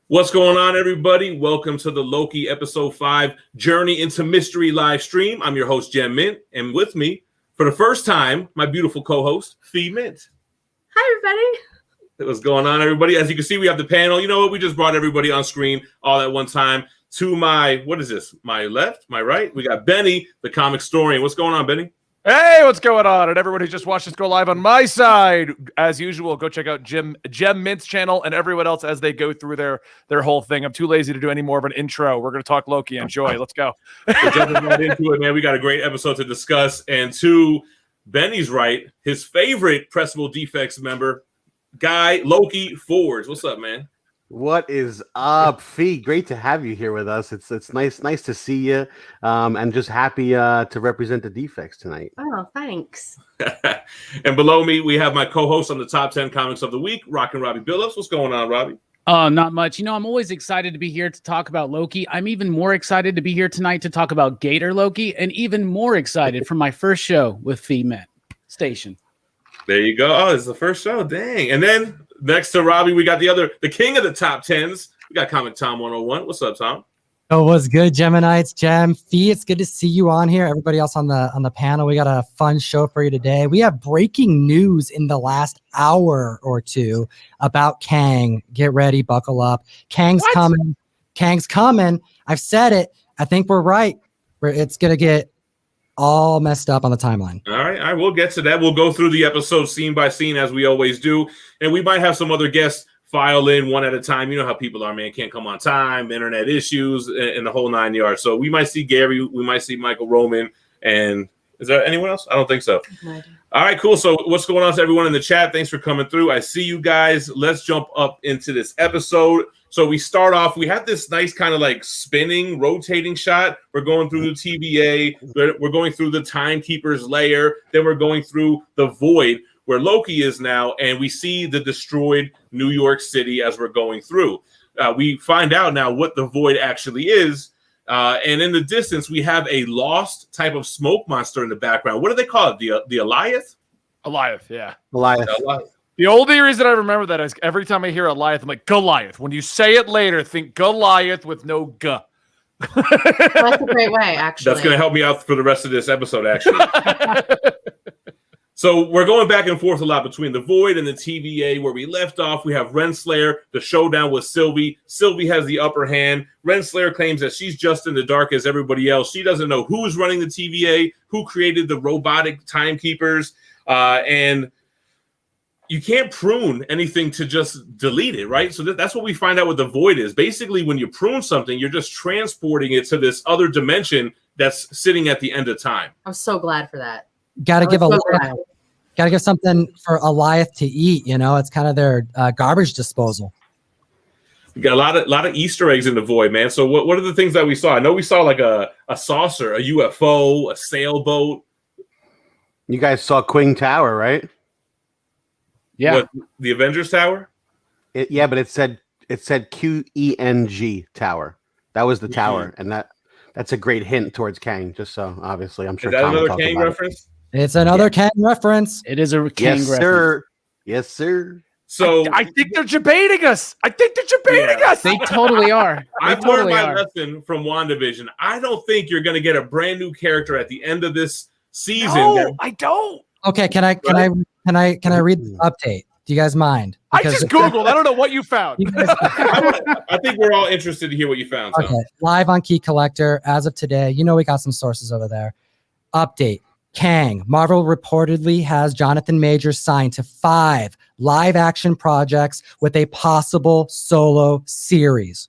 What's going on, everybody? Welcome to the Loki Episode 5 Journey into Mystery live stream. I'm your host, Gem Mint, and with me, for the first time, my beautiful co-host, Fee Mint. Hi, everybody. What's going on, everybody? As you can see, we have the panel. You know what? We just brought everybody on screen all at one time. To my, what is this? My left, my right? We got Benny, the comic historian. What's going on, Benny? Hey, what's going on? And everyone who just watched us go live on my side, as usual, go check out Gem Mint's channel and everyone else as they go through their whole thing. I'm too lazy to do any more of an intro. We're going to talk Loki. Enjoy. Let's go. We're jumping right into it, man. We got a great episode to discuss. And to Benny's right, his favorite Pressable Defects member, Guy Loki Forge. What's up, man? What is up, Fee? Great to have you here with us. It's nice to see you, and just happy to represent the defects tonight. Oh, thanks. And below me, we have my co-host on the Top 10 Comics of the Week, Rockin' Robbie Billups. What's going on, Robbie? Not much. You know, I'm always excited to be here to talk about Loki. I'm even more excited to be here tonight to talk about Gator Loki, and even more excited for my first show with Fee Mint Station. There you go. Oh, it's the first show. Dang. And then next to Robbie, we got the king of the top 10s. We got Comic Tom 101. What's up, Tom? Oh, what's good, Geminites? Gem, Fee, it's good to see you on here. Everybody else on the panel, we got a fun show for you today. We have breaking news in the last hour or two about Kang. Get ready, buckle up. Kang's coming. Kang's coming. I've said it. I think we're right. It's gonna get all messed up on the timeline. All right, we'll get to that. We'll go through the episode scene by scene as we always do, and we might have some other guests file in one at a time. You know how people are, man. Can't come on time, internet issues, and the whole 9 yards. So we might see Gary, we might see Michael Roman, and is there anyone else? I don't think so. No. All right, cool. So what's going on to everyone in the chat? Thanks for coming through. I see you guys. Let's jump up into this episode. So we start off, we have this nice kind of like spinning, rotating shot. We're going through the TVA. We're going through the Timekeeper's lair. Then we're going through the Void, where Loki is now, and we see the destroyed New York City as we're going through. We find out now what the Void actually is. And in the distance, we have a lost type of smoke monster in the background. What do they call it? The Eliath? Eliath, yeah. Eliath. The only reason I remember that is every time I hear Eliath, I'm like, Goliath. When you say it later, think Goliath with no G. That's a great way, actually. That's going to help me out for the rest of this episode, actually. So we're going back and forth a lot between the Void and the TVA. Where we left off, we have Renslayer, the showdown with Sylvie. Sylvie has the upper hand. Renslayer claims that she's just in the dark as everybody else. She doesn't know who's running the TVA, who created the robotic timekeepers, and you can't prune anything to just delete it, right? So that's what we find out what the Void is. Basically, when you prune something, you're just transporting it to this other dimension that's sitting at the end of time. I'm so glad for that. Gotta give something for Eliath to eat. You know, it's kind of their garbage disposal. We got a lot of Easter eggs in the Void, man. So what are the things that we saw? I know we saw like a saucer, a UFO, a sailboat. You guys saw Qing Tower, right? Yeah. What, the Avengers Tower? Yeah, but it said QENG Tower. That was the tower, and that's a great hint towards Kang. Just so obviously, I'm sure. Is that another Kang reference? It's another Kang reference. It is a Kang reference. Sir. Yes, sir. So I think they're debating us. They totally are. I've learned my lesson from WandaVision. I don't think you're going to get a brand new character at the end of this season. No, I don't. Okay, can I read the update? Do you guys mind? Because I just Googled. I don't know what you found. I think we're all interested to hear what you found. Okay, live on Key Collector as of today. You know we got some sources over there. Update. Kang. Marvel reportedly has Jonathan Majors signed to 5 live-action projects with a possible solo series.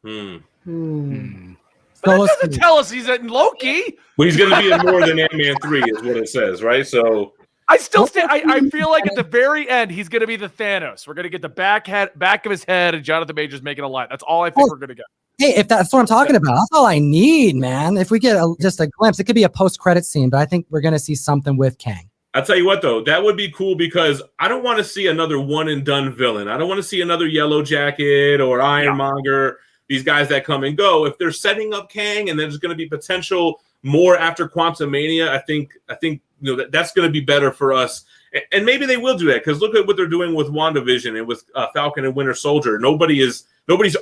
But that doesn't tell us he's in Loki. Well, he's going to be in more than Ant-Man 3 is what it says, right? So I still I feel like at the very end, he's going to be the Thanos. We're going to get the back of his head and Jonathan Majors making a line. That's all I think we're going to get. Hey, if that's what I'm talking about, that's all I need, man. If we get just a glimpse, it could be a post-credit scene, but I think we're going to see something with Kang. I'll tell you what, though, that would be cool because I don't want to see another one-and-done villain. I don't want to see another Yellow Jacket or Ironmonger, these guys that come and go. If they're setting up Kang and there's going to be potential more after Quantumania. I think that's going to be better for us. And maybe they will do that, because look at what they're doing with WandaVision and with Falcon and Winter Soldier. Nobody's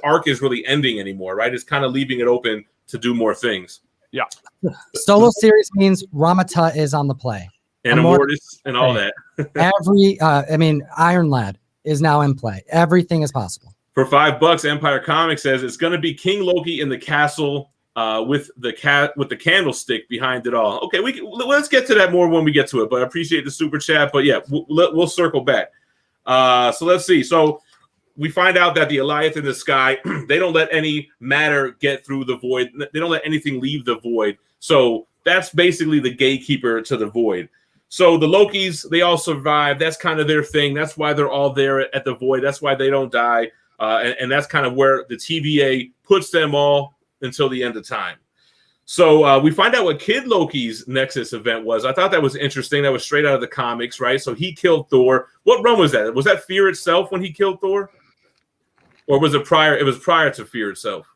arc is really ending anymore, right? It's kind of leaving it open to do more things. Yeah. Solo series means Ramata is on the play. And Immortus and all that. Iron Lad is now in play. Everything is possible. For $5, Empire Comics says it's going to be King Loki in the castle with the candlestick behind it all. Okay, let's get to that more when we get to it. But I appreciate the super chat. But yeah, we'll circle back. So let's see. So we find out that the Alliance in the sky, they don't let any matter get through the void. They don't let anything leave the void. So that's basically the gatekeeper to the void. So the Lokis, they all survive. That's kind of their thing. That's why they're all there at the void. That's why they don't die. And that's kind of where the TVA puts them all until the end of time. So we find out what Kid Loki's Nexus event was. I thought that was interesting. That was straight out of the comics, right? So he killed Thor. What run was that? Was that Fear itself when he killed Thor? Or was it prior? It was prior to Fear itself.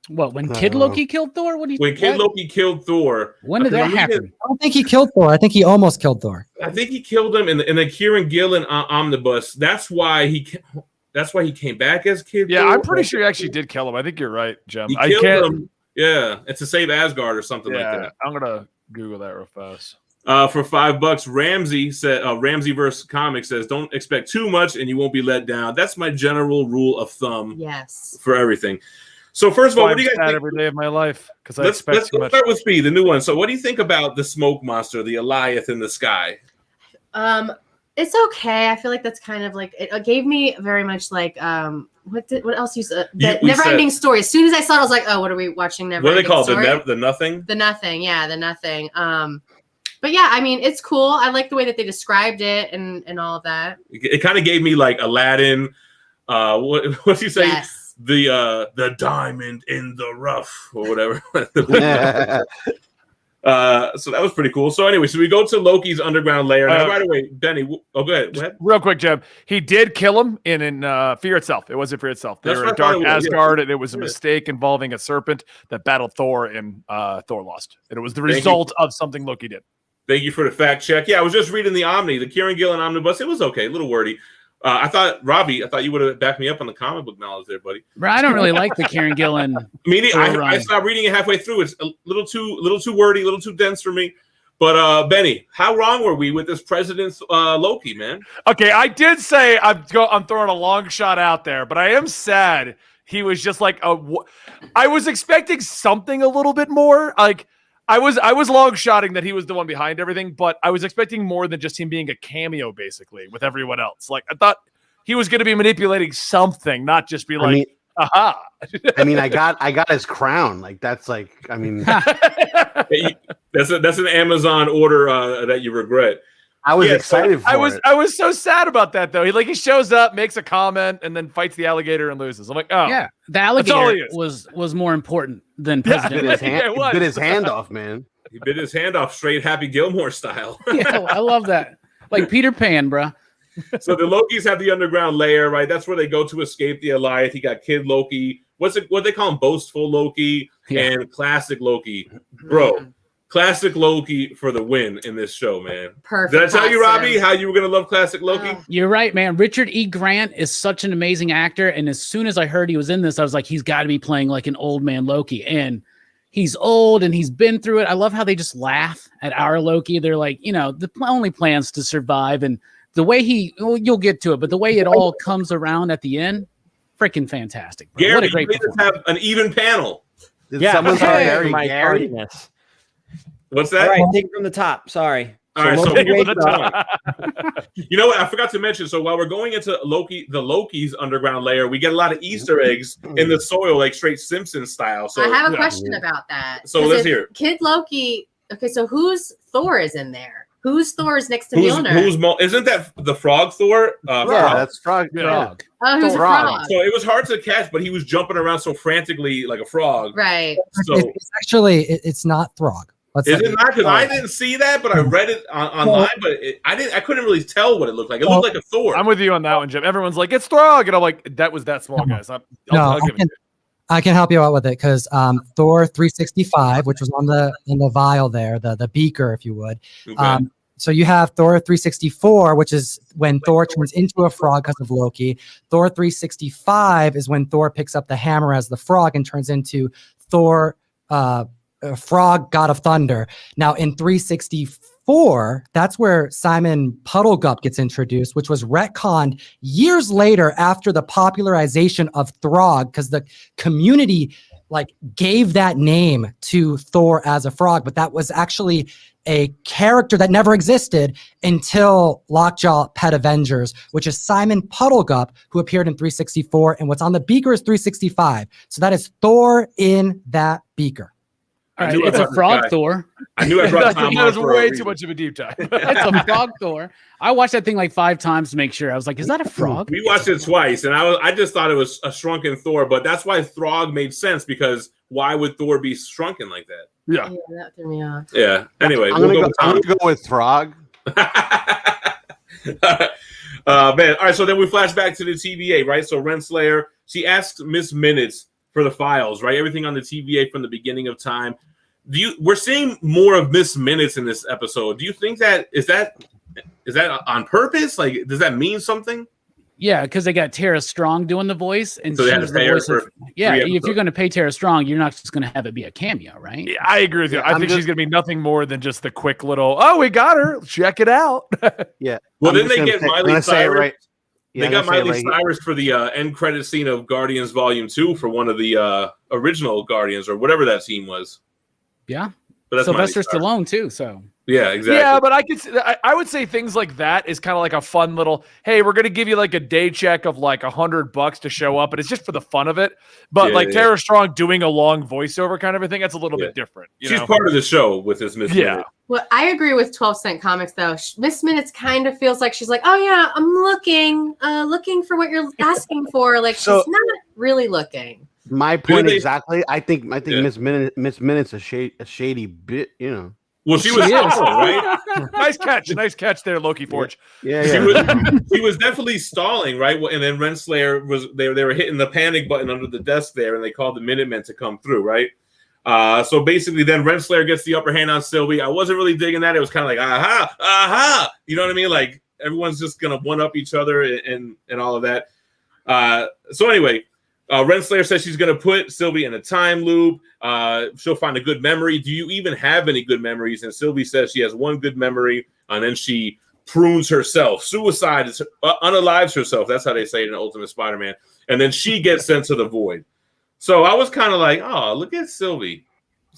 What, when Kid Loki killed Thor? When Kid Loki killed Thor. When did that happen? I don't think he killed Thor. I think he almost killed Thor. I think he killed him in the Kieran Gillen omnibus. That's why he came back as Kid. Yeah, Thor. I'm pretty sure he actually did kill him. I think you're right, Gem. He killed him. Yeah, it's to save Asgard or something like that. I'm gonna Google that real fast. For $5, Ramsey said, Ramsey versus Comics says, don't expect too much and you won't be let down. That's my general rule of thumb. Yes. For everything. So first of all, what do you guys think? Every day of my life, because Let's start with Speed, the new one. So what do you think about the smoke monster, the Alliance in the sky? It's okay. I feel like that's kind of like, it gave me very much like what else you said? The Never Ending Story. As soon as I saw it, I was like, oh, what are we watching? Never Ending Story? What are they called? The Nothing? The Nothing. Yeah, the Nothing. But yeah, I mean, it's cool. I like the way that they described it and all of that. It kind of gave me like Aladdin. What's he say? Yes. The diamond in the rough or whatever. So that was pretty cool. So anyway, so we go to Loki's underground lair. Now, right away, Benny. Go ahead. Go ahead. Real quick, Jeb. He did kill him in Fear Itself. It wasn't Fear Itself. They were in Dark Asgard, and it was a mistake involving a serpent that battled Thor, and Thor lost. And it was the result of something Loki did. Thank you for the fact check. Yeah, I was just reading the Kieran Gillen omnibus. It was okay, a little wordy. Robbie, I thought you would have backed me up on the comic book knowledge there, buddy. Bro, I don't really like the Kieran Gillen. I stopped reading it halfway through. It's a little too wordy, a little too dense for me. But Benny, how wrong were we with this President's Loki, man? Okay, I did say I'm throwing a long shot out there, but I am sad he was just like I was expecting something a little bit more. Like I was long shotting that he was the one behind everything, but I was expecting more than just him being a cameo, basically, with everyone else. Like I thought he was going to be manipulating something, not just be like, aha. I mean, I got his crown. Like that's like, I mean, that's an Amazon order that you regret. I was excited for it. I was so sad about that though. He shows up, makes a comment, and then fights the alligator and loses. I'm like, oh yeah, the alligator was more important than President. He bit his hand off, man. He bit his hand off straight Happy Gilmore style. Yeah, I love that. Like Peter Pan, bro. So the Lokis have the underground lair, right? That's where they go to escape the Alliance. You got Kid Loki. What they call him? Boastful Loki and Classic Loki, bro. Classic Loki for the win in this show, man. Perfect. Did I tell you, Robbie, how you were going to love Classic Loki? You're right, man. Richard E. Grant is such an amazing actor. And as soon as I heard he was in this, I was like, he's got to be playing like an old man Loki. And he's old and he's been through it. I love how they just laugh at our Loki. They're like, the only plans to survive. And the way you'll get to it, but the way it all comes around at the end, freaking fantastic. Bro. Gary, what a great you have an even panel. Someone's very Gary. What's that? All right, take it from the top. Sorry. All right, so you know what? I forgot to mention. So while we're going into the Loki's underground lair, we get a lot of Easter eggs in the soil, like straight Simpsons style. So I have a question about that. So let's hear it. Kid Loki. Okay, so whose Thor is in there? Whose Thor is next to Mjolnir? Isn't that the Frog Thor? That's Frog. Yeah. Oh, who's a frog? So it was hard to catch, but he was jumping around so frantically like a frog. Right. So it's actually it's not Throg. Is it not? Because I didn't see that, but I read it online. But I couldn't really tell what it looked like. It looked like a Thor. I'm with you on that one, Jim. Everyone's like, it's Throg, and I'm like, that was that small, guys. I'll give it. I can help you out with it because Thor 365, which was on the vial there, the beaker, if you would. Okay. So you have Thor 364, which is when Thor turns into a frog because of Loki. Thor 365 is when Thor picks up the hammer as the frog and turns into Thor, frog, god of thunder. Now in 364, that's where Simon Puddlegup gets introduced, which was retconned years later after the popularization of Throg, because the community like gave that name to Thor as a frog, but that was actually a character that never existed until Lockjaw Pet Avengers, which is Simon Puddlegup, who appeared in 364, and what's on the beaker is 365. So that is Thor in that beaker. All right, it's a frog Thor. I knew I brought Tom That was on for a way reason. too much of a deep dive. It's a frog Thor. I watched that thing like 5 times to make sure. I was like, is that a frog? We watched it twice, and I just thought it was a shrunken Thor, but that's why Throg made sense, because why would Thor be shrunken like that? Yeah. Yeah, that threw me off. Yeah. Anyway, I'm gonna go with Throg. Man, all right. So then we flash back to the TVA, right? So Renslayer, she asked Miss Minutes for the files, right? Everything on the TVA from the beginning of time. We're seeing more of Miss Minutes in this episode. Do you think that is that on purpose? Like, does that mean something? Yeah, because they got Tara Strong doing the voice, and So they had she's to the pay her voice for of. Yeah, 3 if episodes. you're going to pay Tara Strong, you're not just going to have it be a cameo, right? Yeah, I agree with you. Yeah, I I'm think just- she's going to be nothing more than just the quick little, oh, we got her. Check it out. Yeah. Well, I'm then just they gonna get say- I'm Miley gonna say it Cyrus. right. Yeah, They I'm got gonna say it Miley right. Cyrus for the end credit scene of Guardians Volume 2 for one of the original Guardians, or whatever that scene was. Yeah. But that's Miley Sylvester Cyrus. Stallone too. So Yeah, exactly. Yeah, but I would say things like that is kind of like a fun little, hey, we're going to give you like a day check of like $100 to show up, but it's just for the fun of it. But Yeah, like yeah. Tara Strong doing a long voiceover kind of a thing, that's a little bit different. You She's know? part of the show with this Miss Yeah. Minute. Well, I agree with 12-cent comics though. Miss Minutes kind of feels like she's like, oh yeah, I'm looking for what you're asking for. Like So- she's not really looking. My point they- exactly. I think Yeah. Miss Minutes a shady bit. You know. Well, she was She is. stalling, right? Nice catch there, Loki Forge. Yeah, She yeah. was definitely stalling, right? And then Renslayer they were hitting the panic button under the desk there, and they called the Minutemen to come through, right? So basically, then Renslayer gets the upper hand on Sylvie. I wasn't really digging that. It was kind of like, aha, you know what I mean? Like everyone's just gonna one up each other and all of that. So anyway. Renslayer says she's going to put Sylvie in a time loop. She'll find a good memory. Do you even have any good memories? And Sylvie says she has one good memory, and then she prunes herself. Suicide is unalives herself. That's how they say it in Ultimate Spider-Man. And then she gets sent to the void. So I was kind of like, oh, look at Sylvie.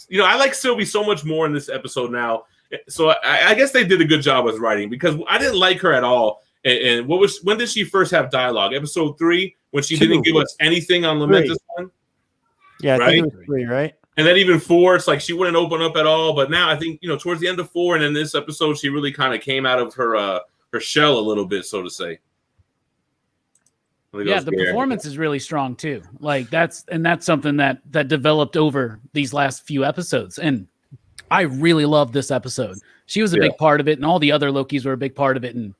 You know, I like Sylvie so much more in this episode now. So I guess they did a good job with writing, because I didn't like her at all. And when did she first have dialogue? Episode 3, when she didn't give us anything on Lamentus one? Yeah, I Right? think it was 3, right? And then even 4, it's like she wouldn't open up at all. But now I think, you know, towards the end of 4 and in this episode, she really kind of came out of her shell a little bit, so to say. yeah, the performance is really strong too. Like that's something that developed over these last few episodes. And I really love this episode. She was a big part of it, and all the other Lokis were a big part of it. And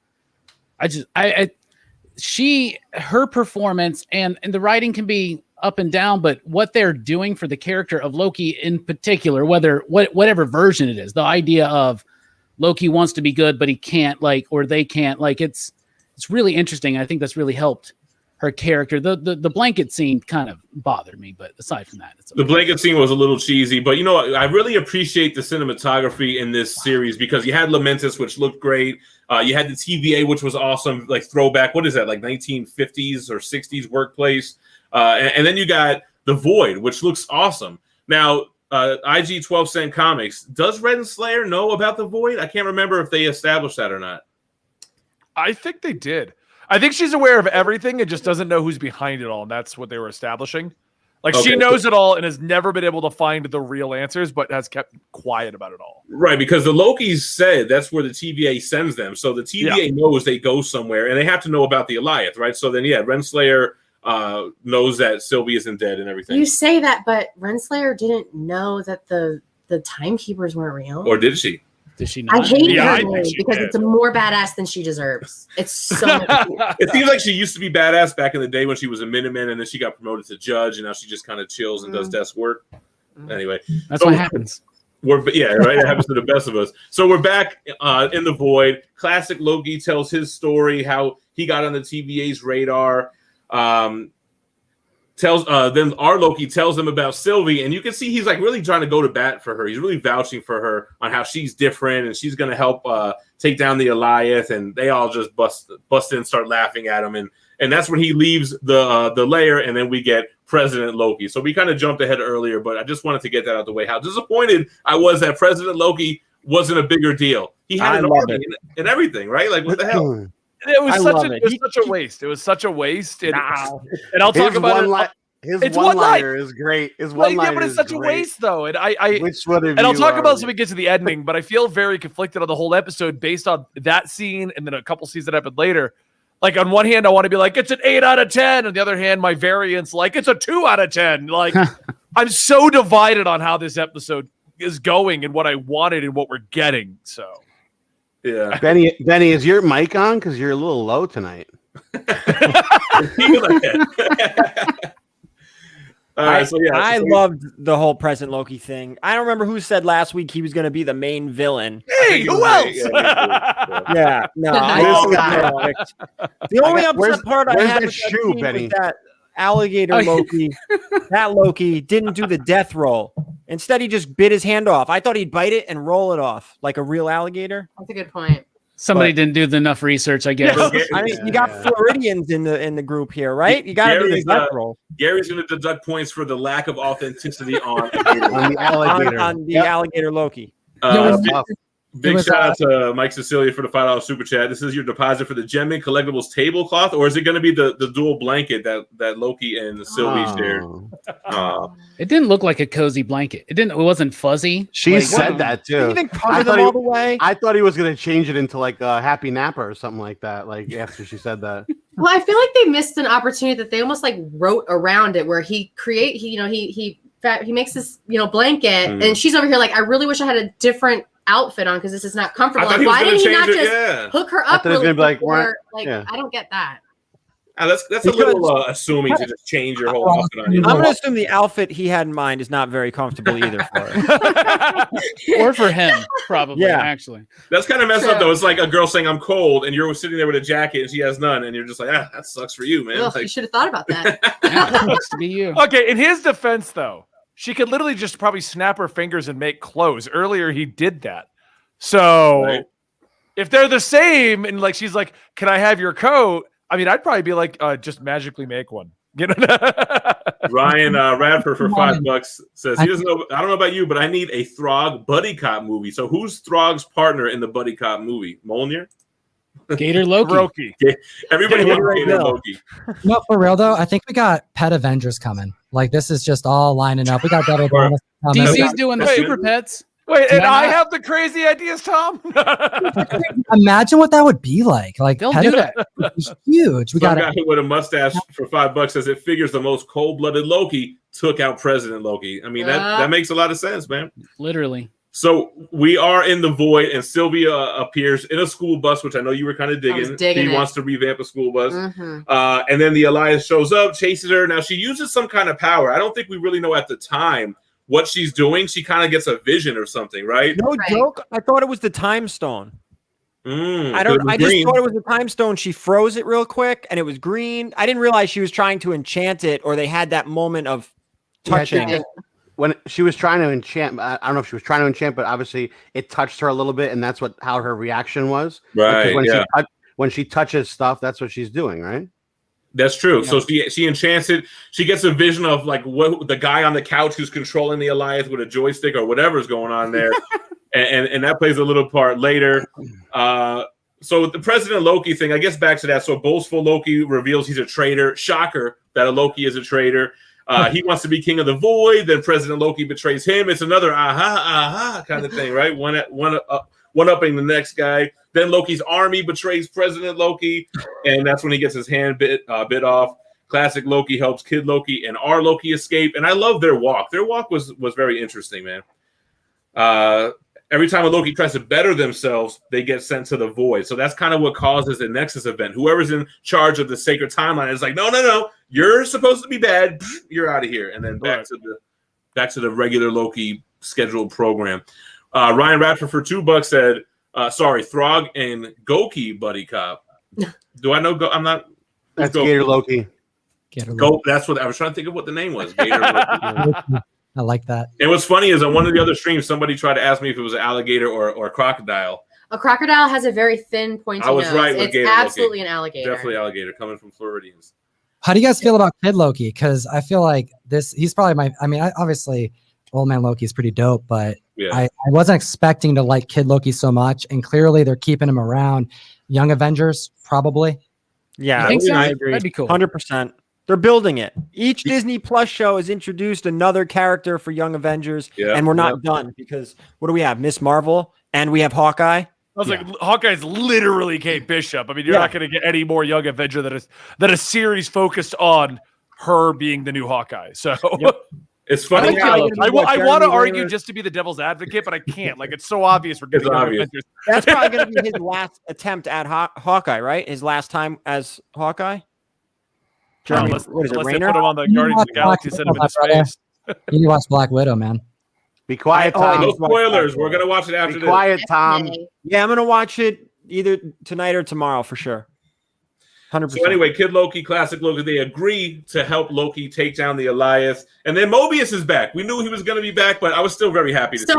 her performance and the writing can be up and down, but what they're doing for the character of Loki in particular, whatever version it is, the idea of Loki wants to be good, but he can't, or they can't, it's really interesting. I think that's really helped her character. The blanket scene kind of bothered me, but aside from that, it's okay. The blanket scene was a little cheesy, but you know, I really appreciate the cinematography in this series, because you had Lamentus, which looked great. You had the TVA, which was awesome, like throwback. What is that, like 1950s or 60s workplace? And then you got the Void, which looks awesome. Now, IG 12-cent comics, does Renslayer know about the Void? I can't remember if they established that or not. I think they did. I think she's aware of everything and just doesn't know who's behind it all, and that's what they were establishing. Like, Okay, she knows it all and has never been able to find the real answers, but has kept quiet about it all. Right, because the Lokis said that's where the TVA sends them. So the TVA knows they go somewhere, and they have to know about the Alliance, right? So then, yeah, Renslayer knows that Sylvie isn't dead and everything. You say that, but Renslayer didn't know that the timekeepers weren't real. Or did she? Does she not? I hate Yeah, I her think she because did. it's more badass than she deserves. It's so much. It seems like she used to be badass back in the day when she was a Minuteman, and then she got promoted to judge, and now she just kind of chills and does desk work. Anyway, That's what happens. Yeah, right. It happens to the best of us. So we're back in the void. Classic Loki tells his story, how he got on the TVA's radar. Then our Loki tells him about Sylvie, and you can see he's like really trying to go to bat for her. He's really vouching for her on how she's different and she's going to help take down the Goliath. And they all just bust in and start laughing at him. And that's when he leaves the lair, and then we get President Loki. So we kind of jumped ahead earlier, but I just wanted to get that out of the way. How disappointed I was that President Loki wasn't a bigger deal. He had an army and everything, right? Like, what the hell? It was such a waste. It was such a waste. And I'll talk about it. His one-liner is great. His one-liner but it's such a waste, though. And I'll talk about this when we get to the ending. But I feel very conflicted on the whole episode based on that scene, and then a couple scenes that happened later. Like, on one hand, I want to be like, it's an 8 out of 10. On the other hand, my variance, like, it's a 2 out of 10. Like, I'm so divided on how this episode is going and what I wanted and what we're getting. So, yeah. Benny, is your mic on? Because you're a little low tonight. I loved the whole President Loki thing. I don't remember who said last week he was going to be the main villain. Hey, who else? Yeah, no. The only upset part I had with that scene was that alligator Loki, that Loki didn't do the death roll. Instead, he just bit his hand off. I thought he'd bite it and roll it off like a real alligator. That's a good point. Somebody didn't do enough research, I guess. I mean, you got Floridians in the group here, right? You got to do the death roll. Gary's going to deduct points for the lack of authenticity on the alligator. On the alligator Loki. Big shout out to Mike Cecilia for the $5 super chat. This is your deposit for the Gem Mint Collectibles tablecloth, or is it going to be the dual blanket that Loki and Sylvie shared? It didn't look like a cozy blanket. It wasn't fuzzy. She said that too. He didn't cover them all the way. I thought he was going to change it into like a happy napper or something like that. Like after she said that. Well, I feel like they missed an opportunity that they almost like wrote around it, where he makes this blanket, and she's over here like, I really wish I had a different outfit on because this is not comfortable. Like, why didn't he not just hook her up? Really quick, I don't get that. That's a little assuming to just change your whole outfit on you. I'm going to assume the outfit he had in mind is not very comfortable either for her. Or for him, probably, actually. That's kind of messed up, though. It's like a girl saying, I'm cold, and you're sitting there with a jacket, and she has none, and you're just like, that sucks for you, man. Ugh, you should have thought about that. It sucks to be you. Okay, in his defense, though, she could literally just probably snap her fingers and make clothes. Earlier, he did that. So if they're the same, and like she's like, can I have your coat? I mean, I'd probably be like, just magically make one. You know? Ryan Radford for $5 says he doesn't know. I don't know about you, but I need a Throg buddy cop movie. So who's Throg's partner in the buddy cop movie? Mjolnir? Gator Loki. Everybody wants Gator Loki. No, for real though, I think we got Pet Avengers coming. Like this is just all lining up. We got Devil Bonus coming. DC's doing the super pets. Wait, and I have the crazy ideas, Tom? Imagine what that would be like. Like they'll do that. It's huge. We got a guy with a mustache for $5 says it figures the most cold-blooded Loki took out President Loki. I mean, that makes a lot of sense, man. Literally. So we are in the void, and Sylvia appears in a school bus, which I know you were kind of digging. He wants to revamp a school bus. And then the Alliance shows up, chases her. Now, she uses some kind of power. I don't think we really know at the time what she's doing. She kind of gets a vision or something, right? No joke. I thought it was the time stone. I just thought it was the time stone. She froze it real quick and it was green. I didn't realize she was trying to enchant it, or they had that moment of touching. When she was trying to enchant, I don't know if she was trying to enchant, but obviously it touched her a little bit, and that's how her reaction was. Right. When she touches stuff, that's what she's doing, right? That's true. Yeah. So she enchants it. She gets a vision of like what the guy on the couch who's controlling the Alliance with a joystick or whatever's going on there, and that plays a little part later. So with the President Loki thing, I guess back to that. So boastful Loki reveals he's a traitor. Shocker that a Loki is a traitor. He wants to be king of the void. Then President Loki betrays him. It's another aha kind of thing, right? One upping the next guy. Then Loki's army betrays President Loki, and that's when he gets his hand bit off. Classic Loki helps Kid Loki and our Loki escape, and I love their walk. Their walk was very interesting, man. every time a Loki tries to better themselves, they get sent to the void. So that's kind of what causes the Nexus event. Whoever's in charge of the sacred timeline is like, no, you're supposed to be bad. You're out of here. And then back to the regular Loki scheduled program. Ryan Radford for $2 said, sorry, Throg and Goki buddy cop. Do I know? I'm not. That's Gator Loki. That's what I was trying to think of what the name was. Gator Loki. I like that. And what's funny is on one of the other streams, somebody tried to ask me if it was an alligator or a crocodile. A crocodile has a very thin, pointy I was nose. right with It's Gator absolutely Loki. an alligator. Definitely alligator coming from Floridians. How do you guys feel about Kid Loki? Because I feel like he's probably obviously Old Man Loki is pretty dope, but I wasn't expecting to like Kid Loki so much. And clearly they're keeping him around. Young Avengers, probably. Yeah, I think so. I agree. That'd be cool. 100%. They're building it. Each Disney Plus show has introduced another character for Young Avengers, and we're not done because what do we have? Miss Marvel, and we have Hawkeye. I was like, Hawkeye's literally Kate Bishop. I mean, you're not going to get any more Young Avenger that a series focused on her being the new Hawkeye. So it's funny. I want to argue just to be the devil's advocate, but I can't. Like, it's so obvious we're getting Young Avengers. That's probably going to be his last attempt at Hawkeye, right? His last time as Hawkeye. Unless what is it, they Rainer? put him on the Guardians of the Galaxy, send him into space. You need to watch Black Widow, man. Be quiet, Tom. No spoilers. We're going to watch it after this. Be quiet, Tom. Yeah, I'm going to watch it either tonight or tomorrow for sure. 100%. So anyway, Kid Loki, Classic Loki, they agree to help Loki take down the Elias. And then Mobius is back. We knew he was going to be back, but I was still very happy to see him.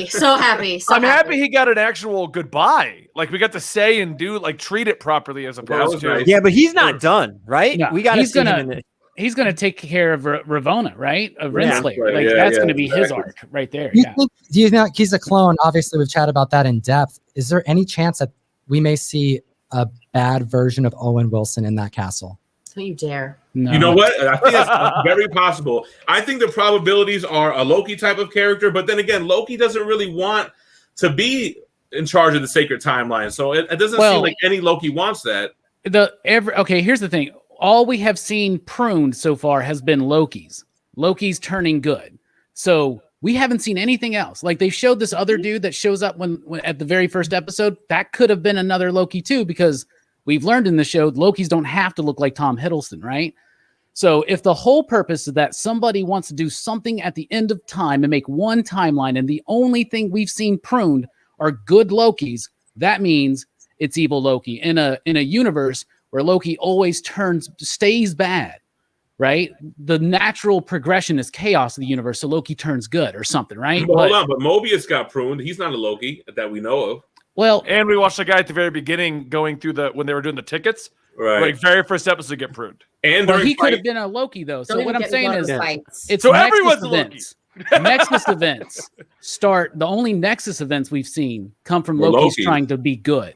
So happy. I'm happy he got an actual goodbye. Like, we got to say and do, like, treat it properly as opposed to. Nice. Yeah, but he's not done, right? No, we got to see him in it. He's going to take care of Ravonna, right? Of Renslayer. Right. Like, that's going to be his arc right there. Do you think he's a clone? Obviously, we've chatted about that in depth. Is there any chance that we may see a bad version of Owen Wilson in that castle? Don't you dare. No. You know what? I think that's very possible. I think the probabilities are a Loki type of character, but then again, Loki doesn't really want to be in charge of the sacred timeline. So it doesn't seem like any Loki wants that. Okay, here's the thing. All we have seen pruned so far has been Loki's. Loki's turning good. So we haven't seen anything else. Like, they showed this other dude that shows up when at the very first episode. That could have been another Loki too, because we've learned in the show Lokis don't have to look like Tom Hiddleston, right? So if the whole purpose is that somebody wants to do something at the end of time and make one timeline, and the only thing we've seen pruned are good Lokis, that means it's evil Loki in a universe where Loki always stays bad. Right? The natural progression is chaos of the universe, so Loki turns good or something, right? Hold on, but Mobius got pruned. He's not a Loki that we know of. Well, and we watched the guy at the very beginning going through when they were doing the tickets. Right. Like, very first episode get pruned. And he could have been a Loki though. So what I'm saying is it's so Nexus everyone's events. Nexus events start. The only Nexus events we've seen come from Loki's trying to be good.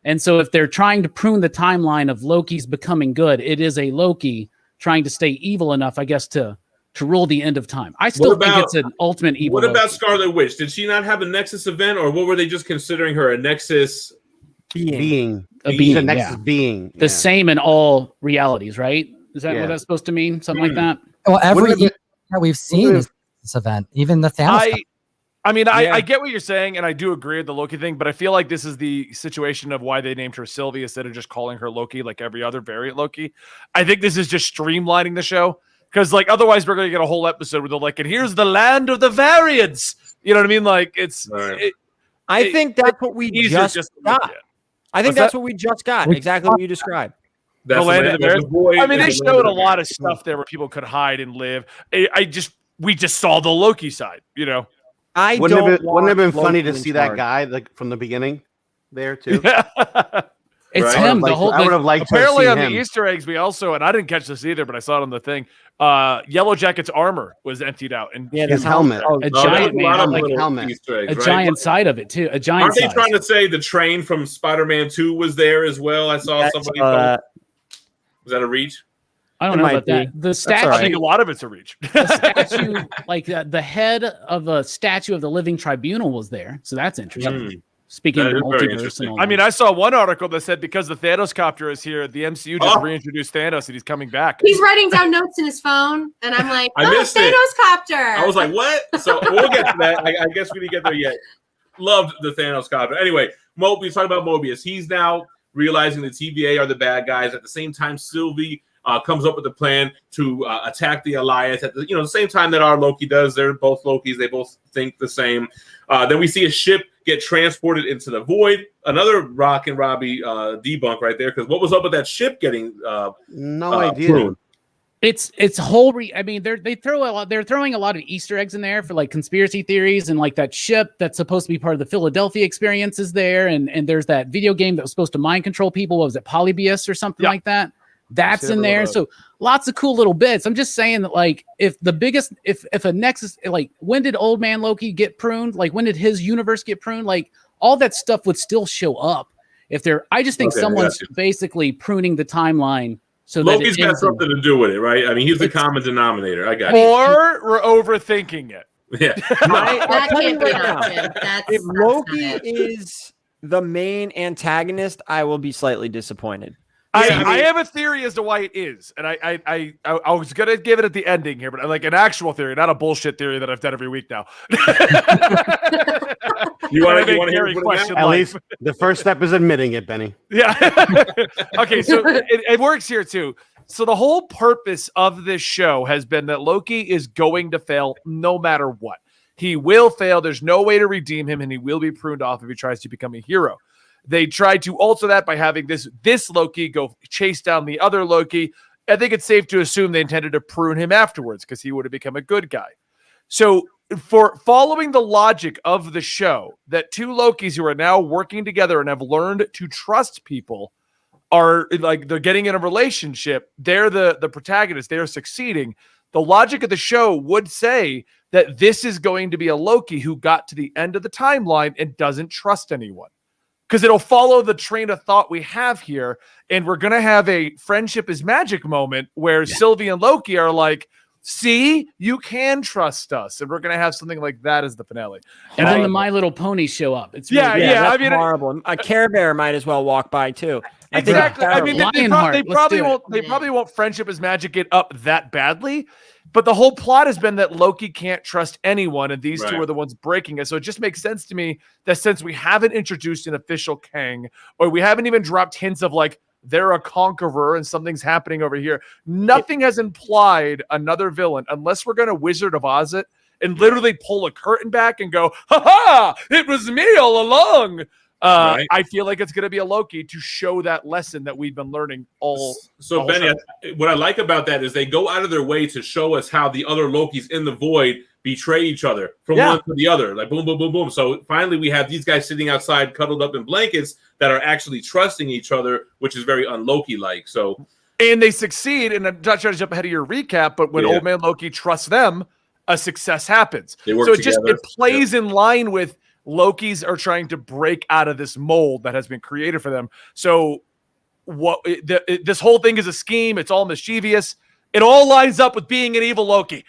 And so if they're trying to prune the timeline of Loki's becoming good, it is a Loki trying to stay evil enough, I guess, to rule the end of time. I still think it's an ultimate evil. What about Loki. Scarlet Witch? Did she not have a Nexus event, or what were they just considering her a Nexus being? A being, a Nexus being. The same in all realities, right? Is that what that's supposed to mean? Something like that? Well, every event that we've seen is this event, even the Thanos. I get what you're saying, and I do agree with the Loki thing, but I feel like this is the situation of why they named her Sylvie instead of just calling her Loki like every other variant Loki. I think this is just streamlining the show, because like otherwise we're going to get a whole episode where they're like, and here's the land of the variants. You know what I mean? Like, I think that's what we just got. I think that's what we just got. Exactly what you described. The land of the variants. I mean, they showed a lot of stuff there where people could hide and live. We just saw the Loki side, you know. Wouldn't it have been funny to see that guy from the beginning there too? It's him. The whole I would have liked. Apparently, to on him. the Easter eggs, we also, and I didn't catch this either, but I saw it on the thing. Yellow Jacket's armor was emptied out, and his helmet, a giant helmet, a giant side of it too. A giant. Aren't they trying to say the train from Spider-Man 2 was there as well? I saw somebody. Was that a reach? I don't know about that. The statue. I think a lot of it's a reach. The statue, like the head of a statue of the Living Tribunal was there, so that's interesting. Speaking of multiverse, and all I mean, I saw one article that said because the Thanos copter is here, the MCU just reintroduced Thanos and he's coming back. He's writing down notes in his phone, and I'm like, I missed Thanos copter. I was like, what? So we'll get to that. I guess we didn't get there yet. loved the Thanos cosplay. Anyway, Mobius, talking about Mobius. He's now realizing the TVA are the bad guys. At the same time, Sylvie comes up with a plan to attack the Alliance at the same time that our Loki does. They're both Lokis. They both think the same. Then we see a ship get transported into the void. Another Rock and Robbie debunk right there, because what was up with that ship getting no idea. Pruned? It's whole. I mean, they're throwing a lot of Easter eggs in there for like conspiracy theories, and like that ship that's supposed to be part of the Philadelphia experience is there, and there's that video game that was supposed to mind control people. What was it, Polybius or something like that? That's in there. So lots of cool little bits. I'm just saying that, like, if a Nexus, like, when did Old Man Loki get pruned? Like, when did his universe get pruned? Like, all that stuff would still show up if they're. I just think someone's basically pruning the timeline. So Loki's got something to do with it, right? I mean, he's the common denominator. I got Or we're overthinking it. Yeah. That can't be an option. If Loki is the main antagonist, I will be slightly disappointed. I have a theory as to why it is, and I was gonna give it at the ending here, but like an actual theory, not a bullshit theory that I've done every week now. You want to hear it question? At least the first step is admitting it, Benny. Yeah. Okay, so it works here too. So the whole purpose of this show has been that Loki is going to fail no matter what. He will fail. There's no way to redeem him, and he will be pruned off if he tries to become a hero. They tried to alter that by having this Loki go chase down the other Loki. I think it's safe to assume they intended to prune him afterwards because he would have become a good guy. So for following the logic of the show, that two Lokis who are now working together and have learned to trust people are like, they're getting in a relationship. They're the protagonists. They're succeeding. The logic of the show would say that this is going to be a Loki who got to the end of the timeline and doesn't trust anyone. Because it'll follow the train of thought we have here, and we're going to have a friendship is magic moment where Sylvie and Loki are like, see, you can trust us. And we're going to have something like that as the finale. And then the My Little Ponies show up. It's really I mean, horrible. A Care Bear might as well walk by too. Exactly. I mean, they probably won't friendship is magic it up that badly. But the whole plot has been that Loki can't trust anyone, and these two are the ones breaking it. So it just makes sense to me that since we haven't introduced an official Kang, or we haven't even dropped hints of like they're a conqueror and something's happening over here, nothing has implied another villain unless we're going to Wizard of Oz it and literally pull a curtain back and go, ha-ha, it was me all along. I feel like it's going to be a Loki to show that lesson that we've been learning all. So, Benny, what I like about that is they go out of their way to show us how the other Lokis in the void betray each other from one to the other. Like boom, boom, boom, boom. So finally we have these guys sitting outside cuddled up in blankets that are actually trusting each other, which is very un-Loki-like. So, and they succeed, and I'm not trying to jump ahead of your recap, but when Old Man Loki trusts them, a success happens. They work together. It plays in line with Lokis are trying to break out of this mold that has been created for them. So this whole thing is a scheme. It's all mischievous. It all lines up with being an evil Loki.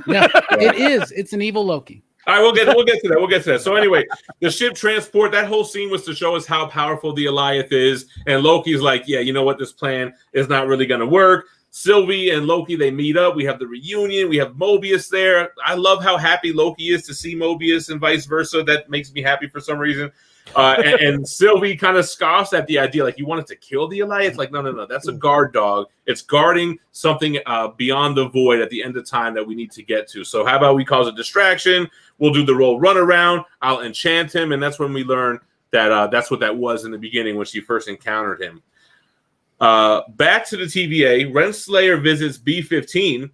It is. It's an evil Loki. All right, we'll get to that. We'll get to that. So anyway, the ship transport, that whole scene was to show us how powerful the Alliance is. And Loki's like, yeah, you know what? This plan is not really going to work. Sylvie and Loki, they meet up. We have the reunion. We have Mobius there. I love how happy Loki is to see Mobius and vice versa. That makes me happy for some reason. And Sylvie kind of scoffs at the idea, like, you wanted to kill the Alliance? Like, no. That's a guard dog. It's guarding something beyond the void at the end of time that we need to get to. So how about we cause a distraction? We'll do the roll run around. I'll enchant him. And that's when we learn that that's what that was in the beginning when she first encountered him. Back to the TVA, Renslayer visits B-15.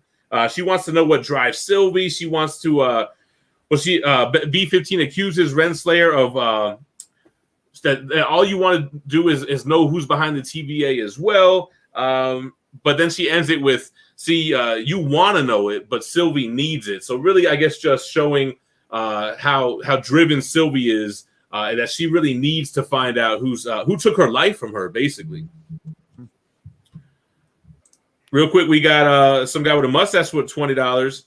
She wants to know what drives Sylvie. She wants to, B-15 accuses Renslayer of that all you want to do is know who's behind the TVA as well. But then she ends it with, see, you want to know it, but Sylvie needs it. So really, I guess just showing how driven Sylvie is, and that she really needs to find out who took her life from her, basically. Real quick, we got some guy with a mustache with $20.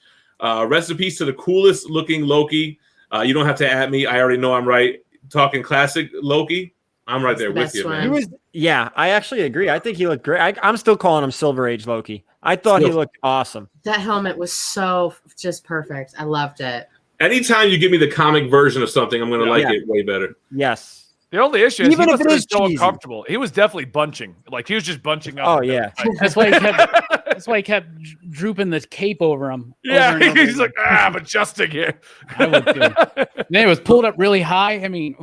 Rest in peace to the coolest looking Loki. You don't have to add me. I already know I'm right. Talking classic Loki. I'm right there with you, man. I actually agree. I think he looked great. I'm still calling him Silver Age Loki. I thought he looked awesome. That helmet was so just perfect. I loved it. Anytime you give me the comic version of something, I'm going to like it way better. Yes. The only issue is Even he if must it have is been so cheesy. uncomfortable. He was definitely bunching. Like he was just bunching up. Oh yeah. That's why he kept. That's why he kept drooping the cape over him. Yeah, over and over he's again. like, I'm adjusting here. I would too. Then it was pulled up really high. I mean,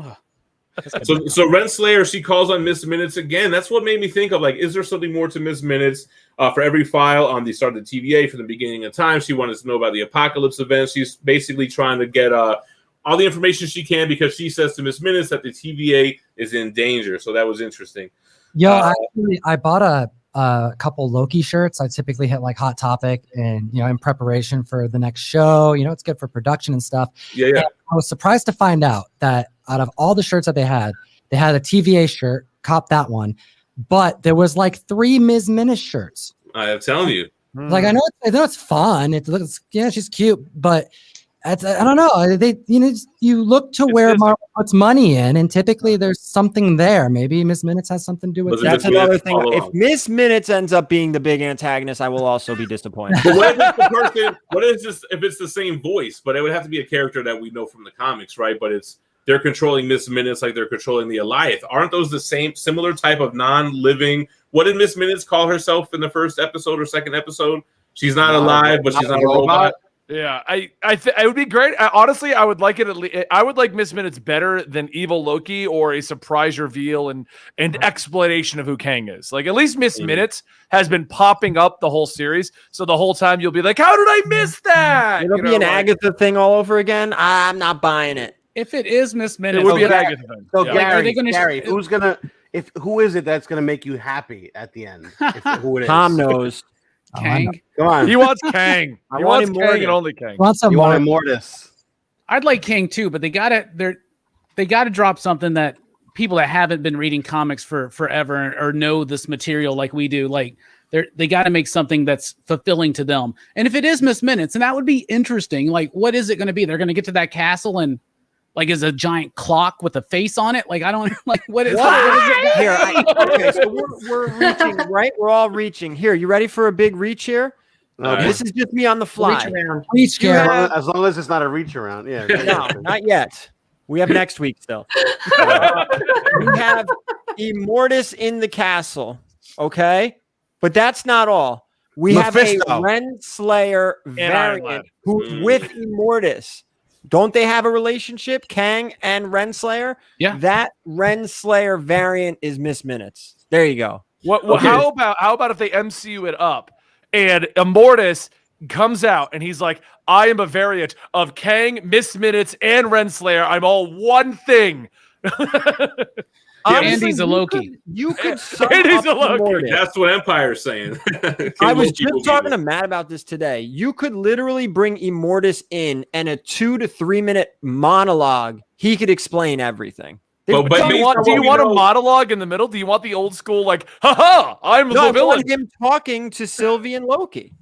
So Renslayer, she calls on Miss Minutes again. That's what made me think of, like, is there something more to Miss Minutes? For every file on the start of the TVA from the beginning of time, she wanted to know about the apocalypse event. She's basically trying to get all the information she can because she says to Miss Minutes that the TVA is in danger. So that was interesting. Yo, I bought a couple Loki shirts. I typically hit like Hot Topic and, in preparation for the next show. It's good for production and stuff. Yeah. And I was surprised to find out that out of all the shirts that they had a TVA shirt, cop that one, but there was like 3 Ms. Minutes shirts. I am telling you. Like I know it's fun. It looks she's cute, but I don't know. They you look to where Marvel puts money in, and typically there's something there. Maybe Miss Minutes has something to do with That's another thing. If Miss Minutes ends up being the big antagonist, I will also be disappointed. But what if it's the person? What if it's the same voice? But it would have to be a character that we know from the comics, right? But they're controlling Miss Minutes like they're controlling the Alliance. Aren't those the similar type of non-living? What did Miss Minutes call herself in the first episode or second episode? She's not alive, but she's not a robot. Yeah, it would be great. Honestly, I would like it. I would like Miss Minutes better than Evil Loki or a surprise reveal and explanation of who Kang is. Like at least Miss Minutes has been popping up the whole series, so the whole time you'll be like, "How did I miss that?" It'll be an Agatha thing all over again. I'm not buying it. if it is Miss Minutes, it would be an Agatha thing. So Yeah. Gary, who is it that's gonna make you happy at the end? Who it is? Tom knows. Kang. Come on. He wants Kang. He wants Kang and only Kang. You want Immortus. I'd like Kang too, but they gotta drop something that people that haven't been reading comics for forever or know this material like we do, like they got to make something that's fulfilling to them. And if it is Miss Minutes, and that would be interesting. Like, what is it going to be? They're going to get to that castle and like is a giant clock with a face on it. Like, I don't like what is it? Here, okay, so we're reaching, right? We're all reaching. Here, you ready for a big reach here? This is just me on the fly. Reach, Gary. As long as it's not a reach around. Yeah. No, not yet. We have next week still. We have Immortus in the castle. Okay. But that's not all. We Mephisto. have a Renslayer variant who's with Immortus. Don't they have a relationship, Kang and Renslayer? Yeah. That Renslayer variant is Miss Minutes. There you go. How about if they MCU it up and Immortus comes out and he's like, I am a variant of Kang, Miss Minutes, and Renslayer. I'm all one thing. And he's a Loki. You could sum He's up a Loki. Immortus. That's what Empire's saying. I was just talking to Matt about this today. You could literally bring Immortus in and a 2 to 3 minute monologue. He could explain everything. Do you want a monologue in the middle? Do you want the old school like, haha, I'm the villain? I want him talking to Sylvie and Loki.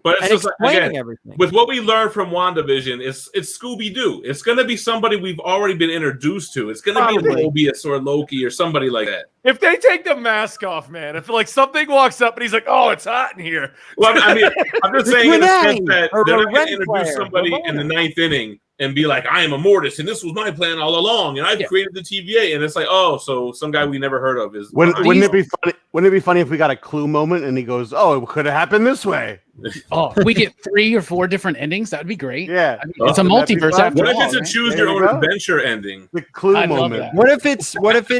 But it's and just explaining again, everything. with what we learned from WandaVision, it's Scooby-Doo. It's going to be somebody we've already been introduced to. It's going to be Mobius or Loki or somebody like that. If they take the mask off, man, if like something walks up and he's like, "Oh, it's hot in here." Well, I mean, I'm just saying in the sense that or they're not going to Renslayer, introduce somebody in the 9th inning and be like, "I am Immortus, and this was my plan all along, and I've created the TVA." And it's like, oh, so some guy we never heard of is. Wouldn't it be funny? Wouldn't it be funny if we got a clue moment and he goes, "Oh, it could have happened this way." Oh, we get 3 or 4 different endings. That'd be great. Yeah, I mean, it's a multiverse. What if it's a choose your own adventure ending? The clue moment. What if it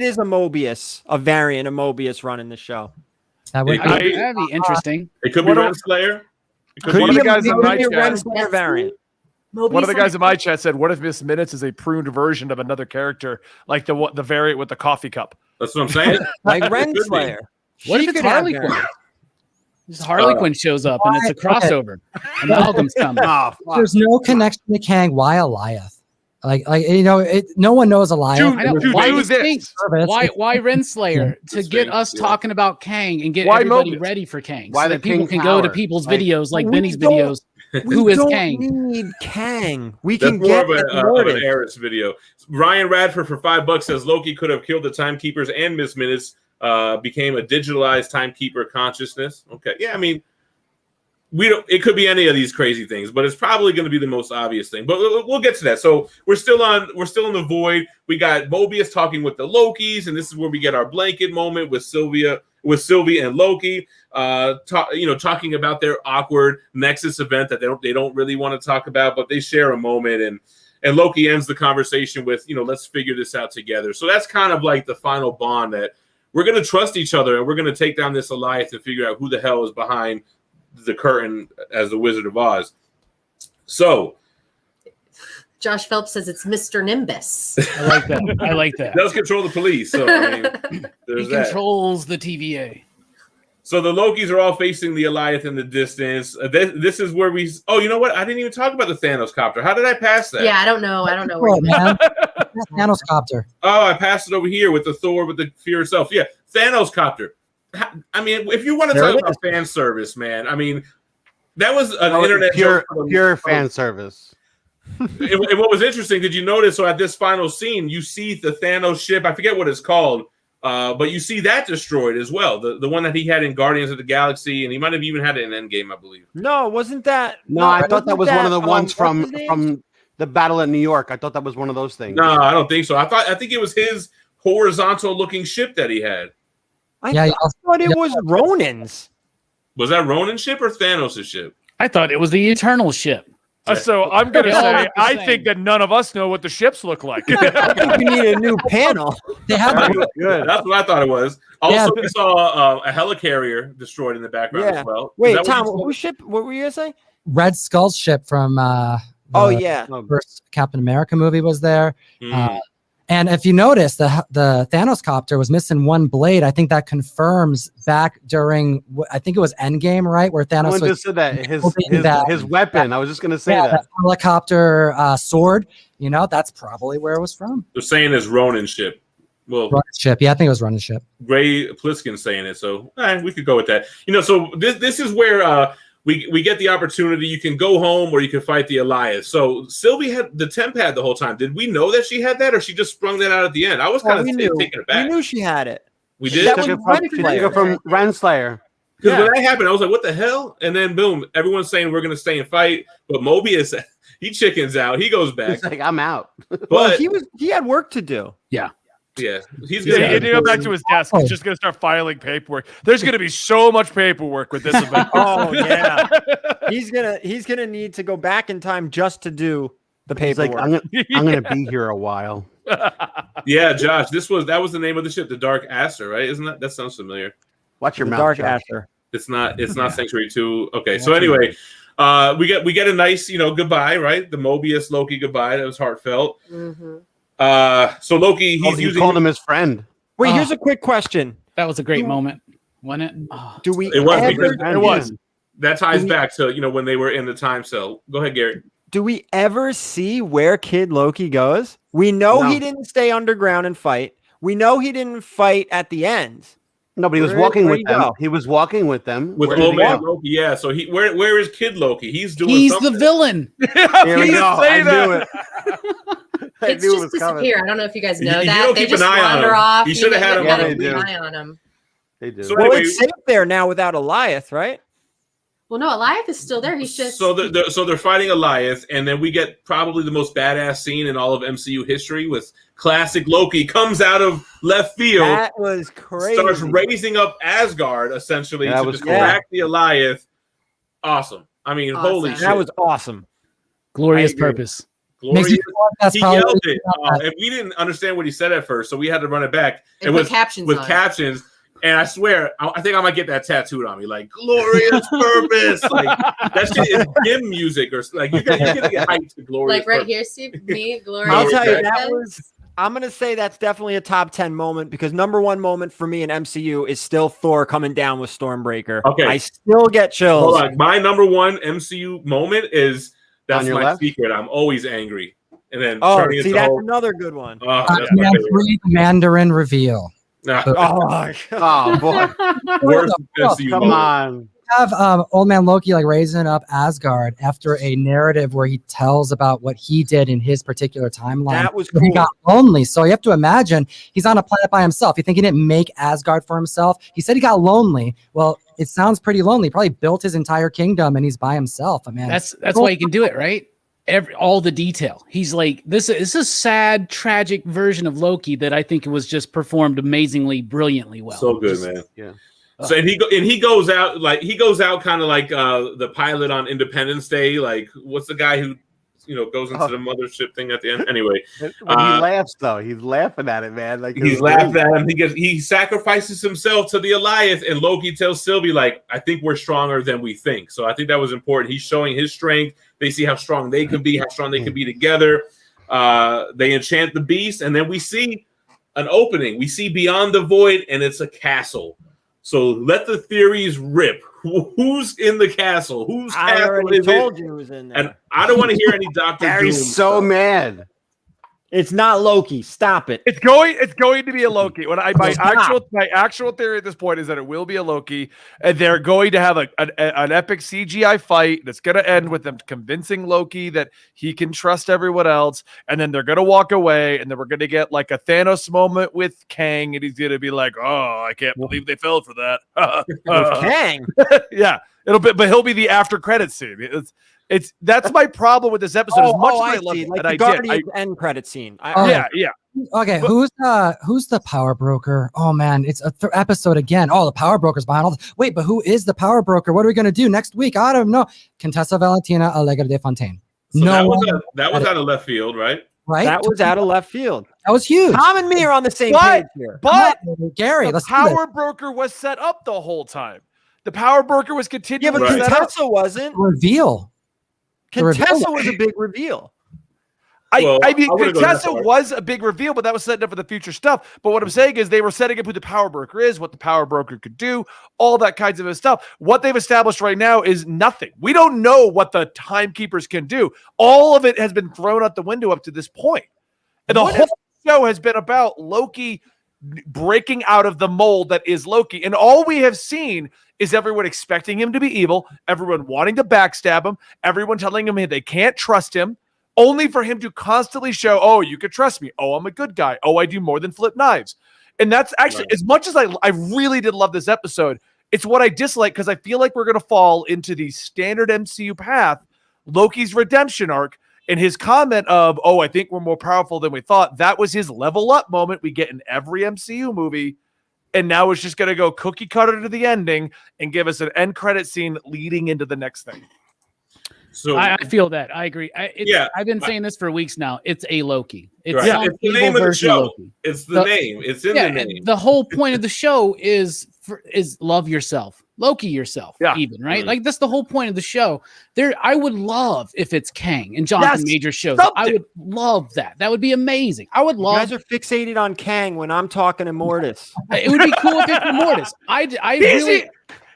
is a Mobius, a variant of Mobius running the show? That would that'd be interesting. It could be Renslayer. One of the guys in my chat. Renslayer variant. One of the guys in my chat said, "What if Miss Minutes is a pruned version of another character, like the variant with the coffee cup?" That's what I'm saying. Like Renslayer. What if it's Harley Quinn? Harley Quinn shows up and it's a crossover. Amalgam's coming. There's no connection to Kang. Why Eliath? Like no one knows Eliath. Why Renslayer? To get us talking about Kang and get everybody ready for Kang. Why so that people can go to people's videos like Benny's videos. Who is Kang? We need Kang. We That's can more get of an Eris video. Ryan Radford for $5 says Loki could have killed the timekeepers and Miss Minutes became a digitalized timekeeper consciousness. Okay. Yeah, I mean, It could be any of these crazy things, but it's probably going to be the most obvious thing. But we'll get to that. So we're still in the void. We got Mobius talking with the Lokis, and this is where we get our blanket moment with Sylvie and Loki, talking about their awkward Nexus event that they don't really want to talk about, but they share a moment, and Loki ends the conversation with, let's figure this out together. So that's kind of like the final bond that we're going to trust each other, and we're going to take down this alliance and figure out who the hell is behind the curtain as the Wizard of Oz. So Josh Phelps says it's Mr. Nimbus. I like that. I like that. Does control the police. So He controls the TVA. So the Lokis are all facing the Alliance in the distance. This is where we. Oh, you know what? I didn't even talk about the Thanos copter. How did I pass that? Yeah, I don't know. Where man. Thanos copter. Oh, I passed it over here with the Thor with the fear itself. Yeah, Thanos copter. I mean, if you want to talk about fan service, man, I mean, that was an internet pure fan service. And what was interesting, did you notice? So at this final scene, you see the Thanos ship. I forget what it's called, but you see that destroyed as well. The one that he had in Guardians of the Galaxy, and he might have even had it in Endgame, I believe. No, wasn't that? No, I thought that was one of the ones from the Battle at New York. I thought that was one of those things. No, I don't think so. I think it was his horizontal-looking ship that he had. I thought it was Ronin's. Was that Ronin's ship or Thanos' ship? I thought it was the Eternal ship. So I'm going to They all say, look the I same. think that none of us know what the ships look like. I think we need a new panel. They have Good. That's what I thought it was. Also, we saw a helicarrier destroyed in the background as well. Wait, Tom, whose ship? What were you going to say? Red Skull's ship from the first Captain America movie was there. And if you notice, the Thanos copter was missing one blade. I think that confirms back during, I think it was Endgame, right? Where Thanos Someone just said that his weapon. I was just going to say that helicopter sword. That's probably where it was from. They're saying it's Ronin's ship. Well, Ronin's ship. Yeah, I think it was Ronin's ship. Ray Pliskin's saying it, so we could go with that. So this is where we get the opportunity. You can go home or you can fight the Alliance. So Sylvie had the temp pad the whole time. Did we know that she had that, or she just sprung that out at the end? I was kind of taken aback. We knew she had it. We did. That She was took it from Renslayer. Because when that happened, I was like, "What the hell?" And then boom, everyone's saying we're going to stay and fight, but Mobius he chickens out. He goes back. He's like, I'm out. Well, he had work to do. Yeah. Yeah, he's He's going going to go back to his desk. He's just going to start filing paperwork. There's going to be so much paperwork with this event. Oh yeah, he's gonna need to go back in time just to do the paperwork. Like, I'm gonna be here a while. Yeah, Josh, that was the name of the ship, the Dark Aster, right? Isn't that sounds familiar? Watch your mouth, Dark Josh. Aster. It's not Sanctuary 2. Okay, so anyway, we get a nice goodbye, right? The Mobius Loki goodbye. That was heartfelt. Mm-hmm. So Loki, he called him his friend. Wait, here's a quick question. That was a great moment, wasn't it? Oh. Do we? It was because It was. that ties back to when they were in the time cell. Go ahead, Gary. Do we ever see where Kid Loki goes? We know he didn't stay underground and fight. We know he didn't fight at the end. No, but he was walking with them. He was walking with them. With old man Loki, yeah. So where is Kid Loki? He's doing something. The villain. Here we go. I knew it. Kids just disappear. I don't know if you guys know You that. don't They keep just an eye on wander them. off. You should have had him. Keep an eye on them. They do. So Well, anyway, it's safe there now without Eliath, right? Well, no, Eliath is still there. He's just so they're fighting Eliath, and then we get probably the most badass scene in all of MCU history with classic Loki comes out of left field. That was crazy. Starts raising up Asgard essentially to distract the Eliath. Awesome. I mean, holy shit. That was awesome. Glorious purpose. Glorious. That's He probably yelled it, and we didn't understand what he said at first, so we had to run it back. and put captions with on. captions. And I swear, I think I might get that tattooed on me, like "glorious purpose." Like that shit is gym music, or like you're gonna get hyped to glorious. Like right purpose. here, Steve, me, glorious. I'll tell you, Okay. that was. I'm gonna say that's definitely a top 10 moment because number one moment for me in MCU is still Thor coming down with Stormbreaker. Okay. I still get chills. Hold on. My number one MCU moment is that's On your my left? secret. I'm always angry, and then Oh, turning see, into that's Hulk. another good one. That's my favorite. the Mandarin reveal. Nah, Oh, Oh boy! worst Oh, MCU Come moment. on. have old man Loki like raising up Asgard after a narrative where he tells about what he did in his particular timeline. That was He cool. got lonely, so you have to imagine he's on a planet by himself. You think he didn't make Asgard for himself? He said he got lonely. Well, it sounds pretty lonely. He probably built his entire kingdom and he's by himself. I mean, That's why he can do it, right? All the detail. He's like, this is a sad, tragic version of Loki that I think was just performed amazingly, brilliantly well. So good, man. Yeah. So and he goes out kind of like the pilot on Independence Day. Like, what's the guy who goes into the mothership thing at the end? Anyway, When he laughs though, he's laughing at it, man. Like he's laughing at him. He sacrifices himself to the Alliance, and Loki tells Sylvie, like, I think we're stronger than we think. So I think that was important. He's showing his strength. They see how strong they can be, how strong they can be together. They enchant the beast, and then we see an opening. We see beyond the void, and it's a castle. So let the theories rip. Who's in the castle? Whose I castle already is told it? you who's in there. And I don't want to hear any Doctor Doom. Gary's so stuff. mad. It's not Loki. Stop it. It's going to be a Loki. My Stop. actual theory at this point is that it will be a Loki, and they're going to have an epic CGI fight that's going to end with them convincing Loki that he can trust everyone else, and then they're going to walk away, and then we're going to get like a Thanos moment with Kang, and he's going to be like, "Oh, I can't believe they fell for that." Kang. Yeah, but he'll be the after credits scene. That's my problem with this episode. As much as I love see. it, Like and the I Guardians did. end credit scene. Yeah. Okay, who's the power broker? Oh man, it's a episode again. Oh, the power broker's behind all this. Wait, but who is the power broker? What are we gonna do next week? I don't know. Contessa Valentina Allegra de Fontaine. So No, that was out of left field, right? right? That was out of left field. That was huge. Tom and me are on the same But- page here. But Gary, the let's do this. power broker was set up the whole time. The power broker was Yeah, continually but Right. set up. Contessa wasn't. Reveal. The reveal. Contessa was a big reveal. I mean, I wouldn't go that Contessa far. was a big reveal, but that was setting up for the future stuff. But what I'm saying is they were setting up who the power broker is, what the power broker could do, all that kinds of stuff. What they've established right now is nothing. We don't know what the timekeepers can do. All of it has been thrown out the window up to this point. And the whole show has been about Loki breaking out of the mold that is Loki. And all we have seen is everyone expecting him to be evil, everyone wanting to backstab him, everyone telling him they can't trust him, only for him to constantly show, oh, you could trust me. Oh, I'm a good guy. Oh, I do more than flip knives. And that's actually, as much as I really did love this episode, it's what I dislike because I feel like we're going to fall into the standard MCU path, Loki's redemption arc, and his comment of, oh, I think we're more powerful than we thought. That was his level up moment we get in every MCU movie. And now it's just going to go cookie cutter to the ending and give us an end credit scene leading into the next thing. So I feel that. I agree. I've been saying this for weeks now. It's a Loki. It's right. some It's the evil name of the version of show. Loki. It's the name. It's in the and name. the whole point of the show is love yourself, Loki yourself, even right. Mhm. Like that's the whole point of the show. I would love if it's Kang and Jonathan Major shows. I would love that. That would be amazing. I would You love. guys are fixated on Kang when I'm talking Immortus. It would be cool if it's Immortus.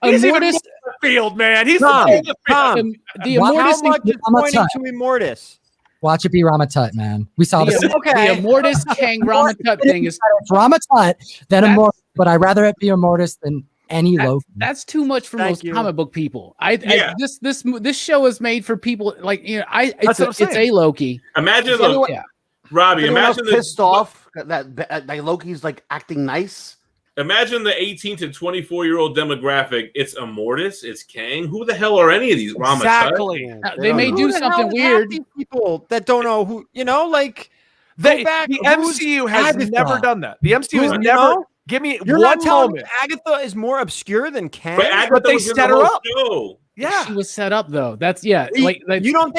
He's even Immortus. more the field, man. He's Tom, the Tom, The Wow. Immortus. how much is pointing to Immortus? Watch it be Ramatut, man. We saw this. The Immortus Kang Ramatut thing is It's Ramatut, then That's- Immortus, but I'd rather it be Immortus than any Loki. that's too much for Thank most you. comic book people. Yeah. This show is made for people like That's what I'm it's saying. a Loki. Imagine, Anyone- Yeah. Robbie. Anyone else Imagine this. pissed off that Loki's like acting nice. Imagine the 18 to 24-year-old demographic. It's Immortus. It's Kang. Who the hell are any of these? Ramatut? Exactly. They may Who do the hell something is weird. half these people that don't know who, like The back, MCU has Agatha? never done that. The MCU has You never. know? Give me You're one not telling me moment. Agatha is more obscure than Kang? But Agatha But they was in set the her whole up. show. Yeah. She was set up though. That's You don't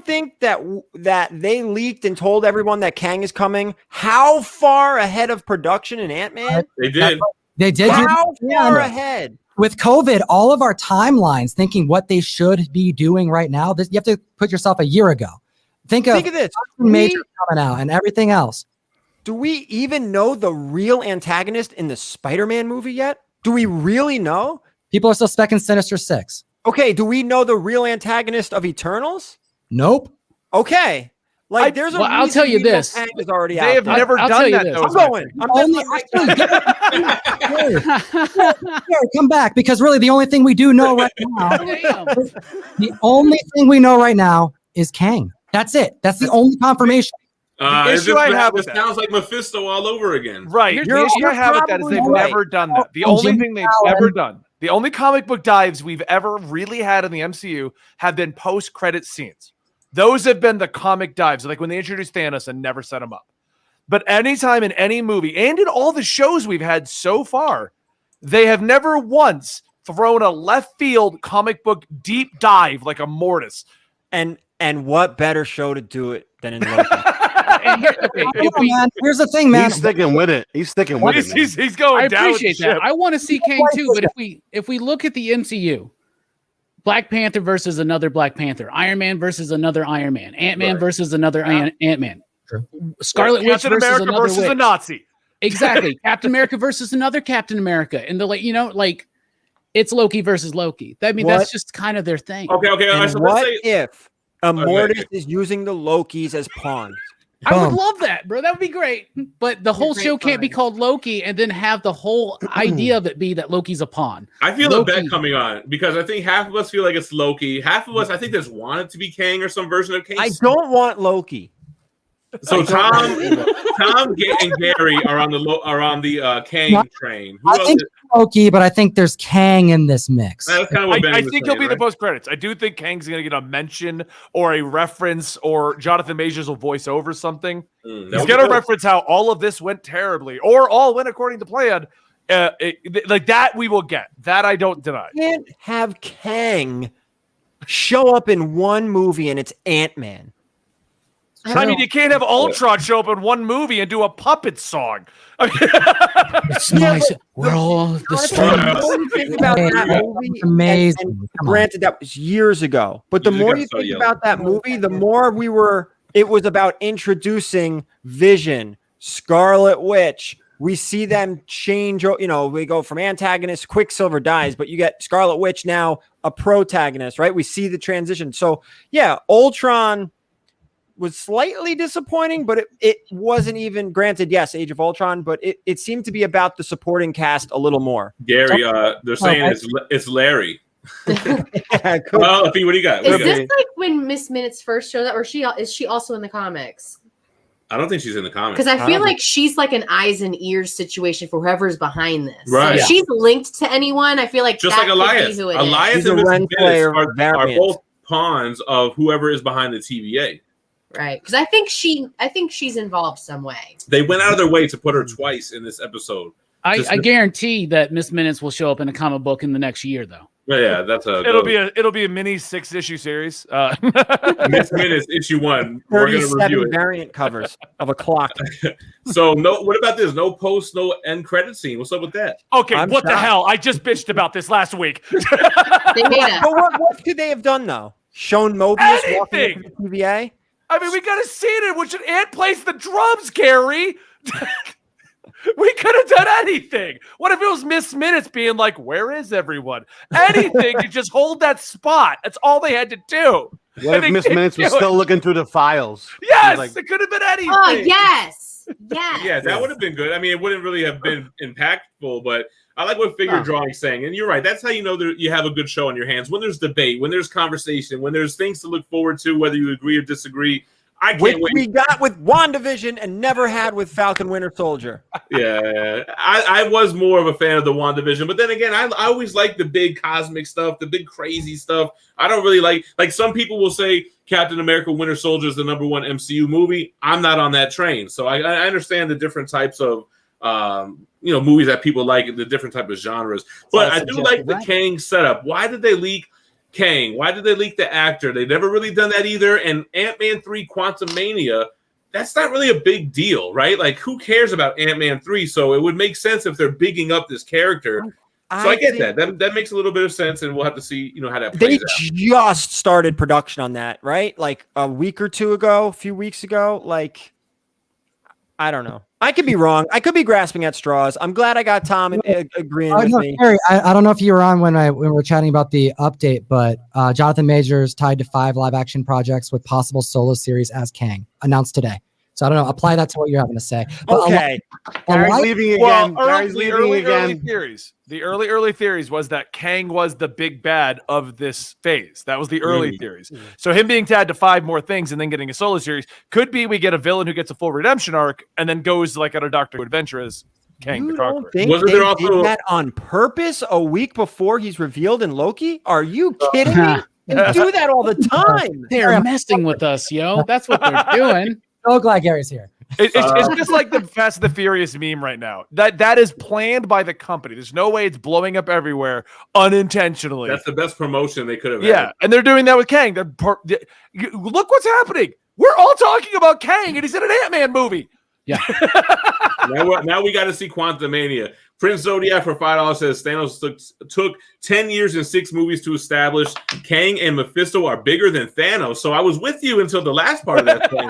think that they leaked and told everyone that Kang is coming? How far ahead of production in Ant-Man? They did. They did How do far ahead? with COVID, all of our timelines thinking what they should be doing right now. You have to put yourself a year ago. Think of this. Major coming out and everything else. Do we even know the real antagonist in the Spider-Man movie yet? Do we really know? People are still specking Sinister Six. Okay, do we know the real antagonist of Eternals? Nope. Okay. Like, there's a I'll reason tell you Nemo this. Kang is already They out have there. never I'll done tell you that. this. Though, I'm going. Come back, because really the only thing we do know right now, the only thing we know right now is Kang. That's it. That's the only confirmation. The issue I have with it sounds like Mephisto all over again. Right. The issue I have with that is they've never done that. The only thing they've ever done, the only comic book dives we've ever really had in the MCU have been post-credit scenes. Those have been the comic dives, like when they introduced Thanos and never set him up. But anytime in any movie and in all the shows we've had so far, they have never once thrown a left field comic book deep dive like a Mortis. And what better show to do it than in Loki? Here's the thing, man. He's sticking with it. He's sticking with it. He's going I down. appreciate that. I want to see Kang too, but if we look at the MCU, Black Panther versus another Black Panther, Iron Man versus another Iron Man, Ant-Man versus another Ant-Man, Scarlet Witch Captain America versus a Nazi. Exactly. Captain America versus another Captain America. And like it's Loki versus Loki. I mean, that's just kind of their thing. Okay. And So what let's say, if a Mortis is using the Lokis as pawns? I would love that, bro. That would be great. But the whole show can't be called Loki and then have the whole idea of it be that Loki's a pawn. I feel a bet coming on because I think half of us feel like it's Loki. Half of us, I think, just want it to be Kang or some version of Kang. I don't want Loki. So Tom, and Gary are on the Kang train. Who I think Loki, but I think there's Kang in this mix. That's kind of what I think he'll be the post credits. I do think Kang's going to get a mention or a reference, or Jonathan Majors will voice over something. He's going to reference how all of this went terribly, or all went according to plan. Like that, we will get. That I don't deny. You can't have Kang show up in one movie and it's Ant-Man. I mean, you can't have Ultron show up in one movie and do a puppet song. It's nice. We're all the strings. About that movie, amazing. And granted, that was years ago. But the more you think about that movie, the more it was about introducing Vision, Scarlet Witch. We see them change. We go from antagonist, Quicksilver dies, but you get Scarlet Witch now a protagonist, right? We see the transition. So yeah, Ultron was slightly disappointing, but it wasn't even, granted, yes, Age of Ultron, but it seemed to be about the supporting cast a little more. Gary, they're saying it's Larry. Yeah, cool. Well, what do you got? Is this like when Miss Minutes first showed up, or is she also in the comics? I don't think she's in the comics. Because I feel like she's like an eyes and ears situation for whoever's behind this. Right. So if she's linked to anyone, I feel like just that like Elias. could be who it Elias is. and Miss Minutes are both pawns of whoever is behind the TVA. Right, because I think she's involved some way. They went out of their way to put her twice in this episode. I guarantee that Miss Minutes will show up in a comic book in the next year, though. Yeah, that's it'll be a mini 6-issue series. Miss Minutes issue 1. We're gonna review it. Variant covers of a clock. So what about this? No post, no end credit scene. What's up with that? Okay, what the hell? I just bitched about this last week. What could they have done though? Shown Mobius walking into the TVA? I mean, we got a scene in which an ant plays the drums, Gary. We could have done anything. What if it was Miss Minutes being like, where is everyone? Anything to just hold that spot. That's all they had to do. What if Miss Minutes was still looking through the files? Yes, it could have been anything. Oh, yes. Yeah, that would have been good. I mean, it wouldn't really have been impactful, but I like what figure drawing's saying. And you're right. That's how you know that you have a good show on your hands. When there's debate, when there's conversation, when there's things to look forward to, whether you agree or disagree. I can't wait. We got with WandaVision and never had with Falcon Winter Soldier. Yeah, I was more of a fan of the WandaVision, but then again, I always like the big cosmic stuff, the big crazy stuff. I don't really like some people will say Captain America Winter Soldier is the #1 MCU movie. I'm not on that train. So I understand the different types of movies that people like, the different type of genres. But I do like the Kang setup. Why did they leak Kang? Why did they leak the actor? They've never really done that either. And Ant-Man 3 Quantumania, that's not really a big deal, right? Like, who cares about Ant-Man 3? So it would make sense if they're bigging up this character. So I get that. That makes a little bit of sense, and we'll have to see, how that plays out. They just started production on that, right? Like a week or two ago, a few weeks ago. Like, I don't know. I could be wrong. I could be grasping at straws. I'm glad I got Tom agreeing with me. Harry, I don't know if you were on when we were chatting about the update, but Jonathan Majors tied to 5 live action projects with possible solo series as Kang announced today. So I don't know. Apply that to what you're having to say. But Okay. Gary's leaving again. Gary's the leaving early again. theories. The early theories was that Kang was the big bad of this phase. That was the early theories. So him being tagged to 5 more things and then getting a solo series could be we get a villain who gets a full redemption arc and then goes like on a Doctor Who adventure as Kang the You don't Conqueror. think Wasn't they there also- did that on purpose a week before he's revealed in Loki? Are you kidding me? They do that all the time. They're messing with us, yo. That's what they're doing. So glad Gary's here. It's just like the Fast and the Furious meme right now. That is planned by the company. There's no way it's blowing up everywhere unintentionally. That's the best promotion they could have Yeah, had. and they're doing that with Kang. Look what's happening. We're all talking about Kang, and he's in an Ant-Man movie. Yeah. Now we got to see Quantumania. Prince Zodiac for $5 says Thanos took 10 years and 6 movies to establish Kang and Mephisto are bigger than Thanos. So I was with you until the last part of that thing.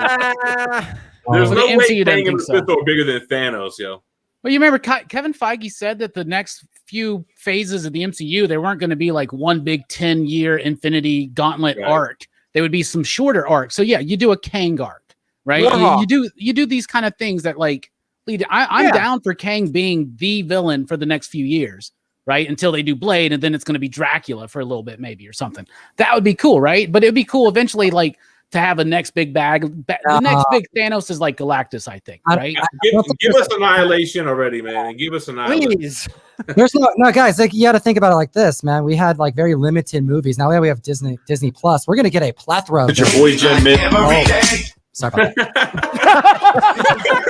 There's Well, no the way MCU Kang doesn't and think so. Mephisto are bigger than Thanos, yo. Well, you remember Kevin Feige said that the next few phases of the MCU, they weren't going to be like one big 10-year Infinity Gauntlet arc. They would be some shorter arcs. So yeah, you do a Kang arc, right? You do these kind of things that like lead. I'm down for Kang being the villain for the next few years, right? Until they do Blade, and then it's going to be Dracula for a little bit, maybe, or something. That would be cool, right? But it'd be cool eventually, like, to have a next big bag. The next big Thanos is like Galactus, I think, right? Give us Annihilation already, man. And give us Annihilation. Please. There's no guys. Like, you got to think about it like this, man. We had like very limited movies. Now we have Disney Plus. We're gonna get a plethora. Of It's your boy Gem Mint. Sorry about that.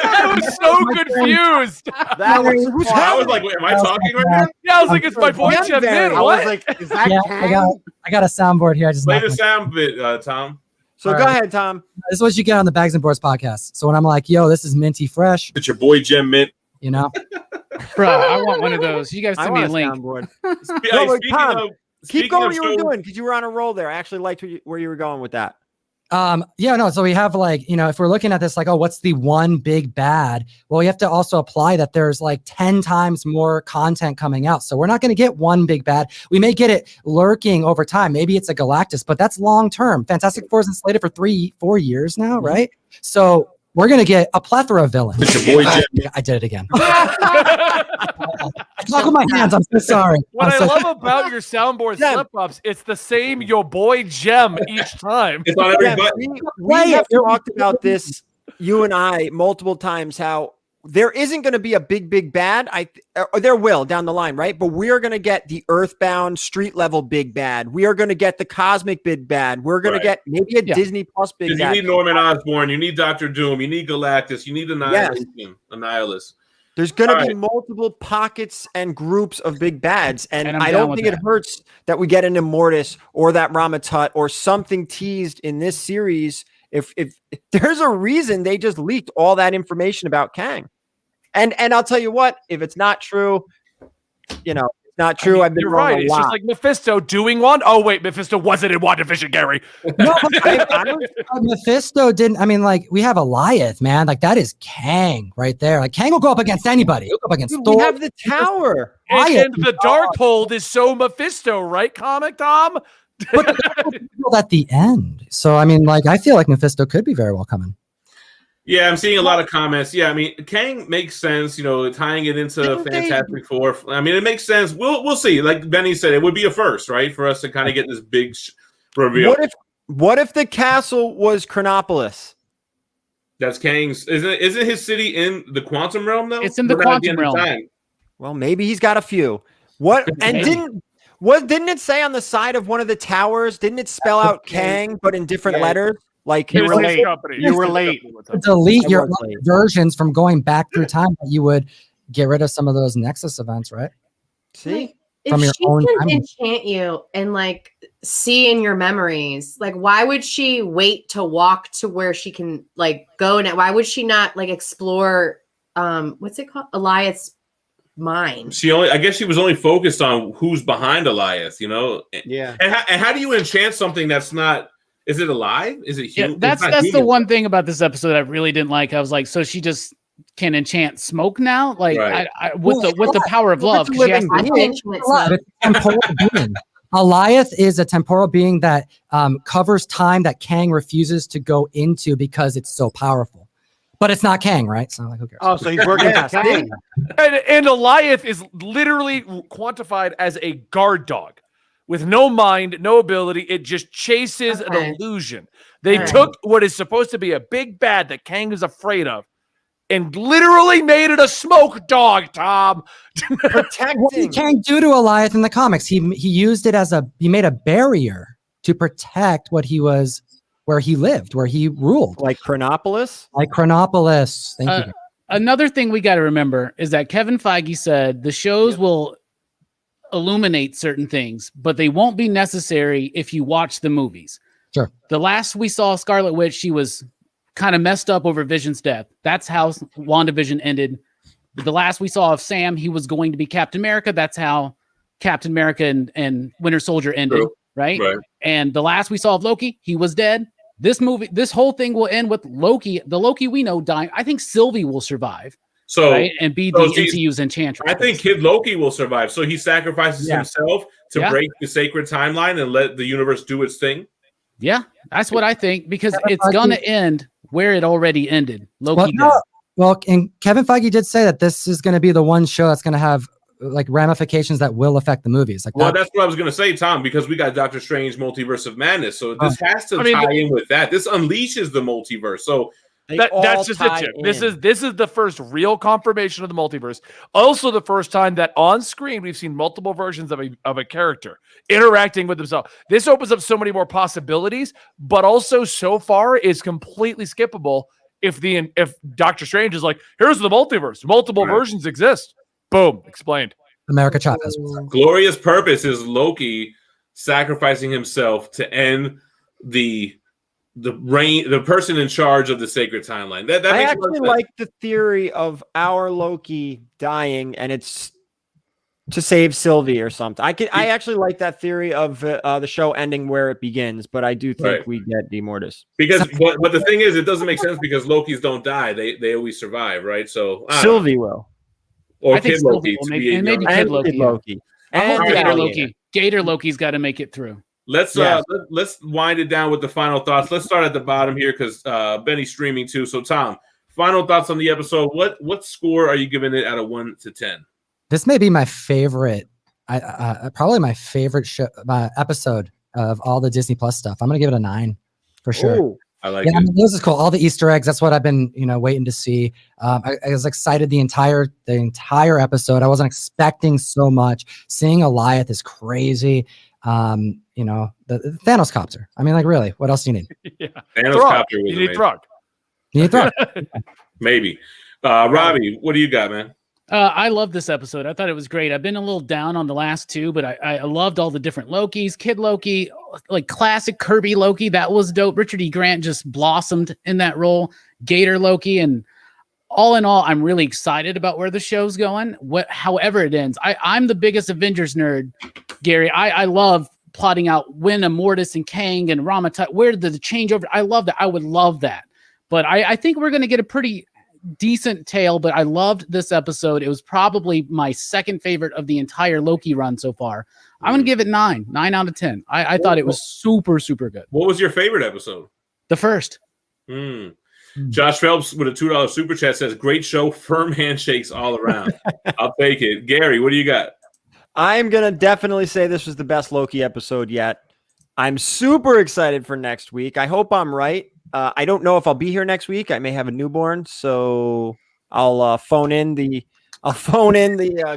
I was so confused. That was I was like, wait, am I talking right now? Yeah, I was like, it's my boy Jeff Min. I What? was like, is that Yeah, Kang? I got a soundboard here. I just Play knocked the my- sound bit, Tom. So All go right. ahead, Tom. This is what you get on the Bags and Boards podcast. So when I'm like, yo, this is minty fresh, It's your boy Gem Mint. you know, Bro, I want one of those. You guys I send me a want a link. soundboard. Hey, but Tom, Keep speaking going of what you were show- doing because you were on a roll there. I actually liked where you were going with that. so we have like, you know, if we're looking at this like, oh, what's the one big bad? Well, you have to also apply that there's like 10 times more content coming out. So we're not going to get one big bad. We may get it lurking over time. Maybe it's a Galactus, but that's long term. Fantastic Four is slated for 3-4 years now, right? So we're going to get a plethora of villains. It's your boy Gem Mint. I did it again. I talk with my hands. I'm so sorry. What I I'm so- love about your soundboard Gem. slip-ups, it's the same your boy Gem each time. It's on every Yeah, button. we have talked about this, you and I, multiple times, how there isn't going to be a big bad. Or there will down the line, right? But we are going to get the Earthbound street level big bad. We are going to get the cosmic big bad. We're going Right. to get maybe a Disney Plus big You bad. need Norman Osborn. You need Dr. Doom. You need Galactus. You need Annihilation. Annihilus. There's going to All be multiple pockets and groups of big bads, and And I'm I down don't with think it that. hurts that we get an Immortus or that Ramatut or something teased in this series. If there's a reason they just leaked all that information about Kang, and I'll tell you what, if it's not true, you know, it's not true. I've been You're wrong right. a It's lot. just like Mephisto doing one. Oh, wait, Mephisto wasn't in WandaVision, Gary. No, I don't- Mephisto didn't. I mean, like, we have Eliath, man. Like, that is Kang right there. Like, Kang will go up against anybody. He'll go up against Dude, Thor. we have the tower. And the Darkhold is so Mephisto, right, Comic Tom? But at the end. So, I mean, like, I feel like Mephisto could be very well coming. Yeah, I'm seeing a lot of comments. Yeah, I mean, Kang makes sense, you know, tying it into Didn't they- Fantastic Four. I mean, it makes sense. We'll see. Like Benny said, it would be a first, right, for us to kind of get this big reveal. What if the castle was Chronopolis? That's Kang's. Isn't his city in the quantum realm though? It's in the We're not at quantum end of realm. time. Well, maybe he's got a few. What and Maybe. didn't it say on the side of one of the towers? Didn't it spell out Kang but in different Yeah. letters? Like It You was were his late. company. You were late. Delete I your was own late. versions from going back through time. But you would get rid of some of those Nexus events, right? see, From If your she own can time. enchant you and like see in your memories, like why would she wait to walk to where she can like go now? Why would she not like explore what's it called? Eliath's mind. I guess she was only focused on who's behind Elias, you know. Yeah. And how do you enchant something that's not? Is it alive? Is it Yeah, human? that's the one thing about this episode I really didn't like. I was like, so she just can enchant smoke now. Like Right. with the power of love. 'Cause she has I to- can enchant smoke. It's a temporal being. Alioth is a temporal being that covers time that Kang refuses to go into because it's so powerful. But it's not Kang, right? So like, who cares? Oh, so he's working Yeah, for Kang. And Alioth is literally quantified as a guard dog with no mind, no ability. It just chases an illusion. They took what is supposed to be a big bad that Kang is afraid of and literally made it a smoke dog, Tom. What did Kang do to Alioth in the comics? He used it as he made a barrier to protect what he was, where he lived, where he ruled. Like Chronopolis? Like Chronopolis. Thank you. Another thing we got to remember is that Kevin Feige said the shows will illuminate certain things, but they won't be necessary if you watch the movies. Sure. The last we saw Scarlet Witch, she was kind of messed up over Vision's death. That's how WandaVision ended. The last we saw of Sam, he was going to be Captain America. That's how Captain America and Winter Soldier ended, right? And the last we saw of Loki, he was dead. This whole thing will end with Loki, the Loki we know, dying. I think Sylvie will survive. So and be the MCU's Enchantress. I think Kid Loki will survive. So he sacrifices himself to break the sacred timeline and let the universe do its thing. Yeah, that's what I think, because it's gonna end where it already ended. Loki. Well, and Kevin Feige did say that this is going to be the one show that's going to have like ramifications that will affect the movies. Like, that's what I was going to say, Tom, because we got Doctor Strange Multiverse of Madness. So this has to tie in with that. This unleashes the multiverse. So that's just it, Jim. This is the first real confirmation of the multiverse. Also, the first time that on screen we've seen multiple versions of a character interacting with themselves. This opens up so many more possibilities, but also so far is completely skippable. If Doctor Strange is like, here's the multiverse, multiple versions exist. Boom, explained. America Chavez. Glorious purpose is Loki sacrificing himself to end the person in charge of the sacred timeline. That I makes actually like the theory of our Loki dying, and it's to save Sylvie or something. I actually like that theory of the show ending where it begins, but I do think we get Demortis. Because but the thing is, it doesn't make sense because Lokis don't die; they always survive, right? So Sylvie will, or Kid Loki, and maybe Kid Loki. And Gator Loki. Gator Loki's got to make it through. Let's wind it down with the final thoughts. Let's start at the bottom here because Benny's streaming too. So Tom, final thoughts on the episode. What score are you giving it out of 1 to 10? This may be my favorite, probably my favorite episode of all the Disney Plus stuff. I'm gonna give it a 9 for sure. Ooh, I like it. I mean, this is cool. All the Easter eggs. That's what I've been, waiting to see. I was excited the entire episode. I wasn't expecting so much. Seeing Alioth is crazy. The Thanos copter. I mean, like, really, what else do you need? Thanos copter. You need Throg. You need Throg. Maybe. Robbie, what do you got, man? I love this episode. I thought it was great. I've been a little down on the last two, but I loved all the different Lokis. Kid Loki, like classic Kirby Loki, that was dope. Richard E. Grant just blossomed in that role. Gator Loki, and all in all, I'm really excited about where the show's going. However it ends, I'm the biggest Avengers nerd, Gary. I love plotting out when Immortus and Kang and Ramatut, where did the changeover? I love that. I would love that, but I think we're going to get a pretty decent tale. But I loved this episode. It was probably my second favorite of the entire Loki run so far. I'm going to give it 9 out of 10. I thought it was super, super good. What was your favorite episode? The first. Josh Phelps with a $2 super chat says, great show, firm handshakes all around. I'll take it. Gary, what do you got? I'm going to definitely say this was the best Loki episode yet. I'm super excited for next week. I hope I'm right. I don't know if I'll be here next week. I may have a newborn, so I'll phone in the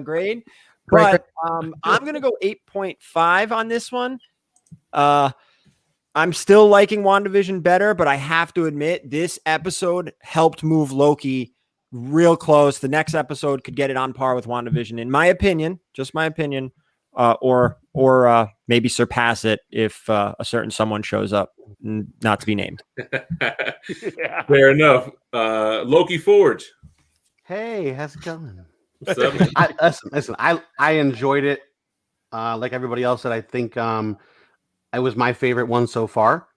grade. But I'm going to go 8.5 on this one. I'm still liking WandaVision better, but I have to admit this episode helped move Loki real close. The next episode could get it on par with WandaVision, in my opinion, just my opinion, or maybe surpass it if a certain someone shows up, not to be named. Fair enough. Loki Forge. Hey, how's it going? What's up? Listen, I enjoyed it. Like everybody else said, I think it was my favorite one so far.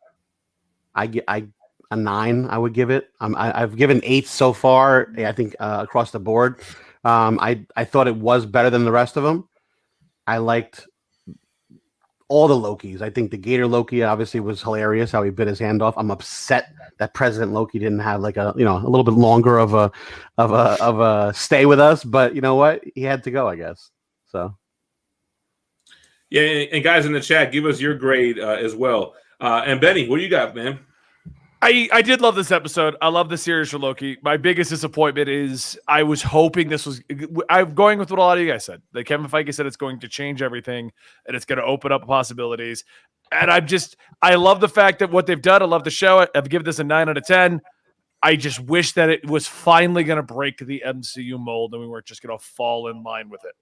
I a 9. I would give it. I've given 8 so far. I think across the board. I thought it was better than the rest of them. I liked all the Lokis. I think the Gator Loki obviously was hilarious. How he bit his hand off. I'm upset that President Loki didn't have like a little bit longer of a stay with us. But you know what? He had to go, I guess. So. Yeah, and guys in the chat, give us your grade as well. And Benny, what do you got, man? I did love this episode. I love the series for Loki. My biggest disappointment is I was hoping this was. I'm going with what a lot of you guys said. Like Kevin Feige said, it's going to change everything and it's going to open up possibilities. And I love the fact that what they've done. I love the show. I've given this a 9 out of 10. I just wish that it was finally going to break the MCU mold and we weren't just going to fall in line with it.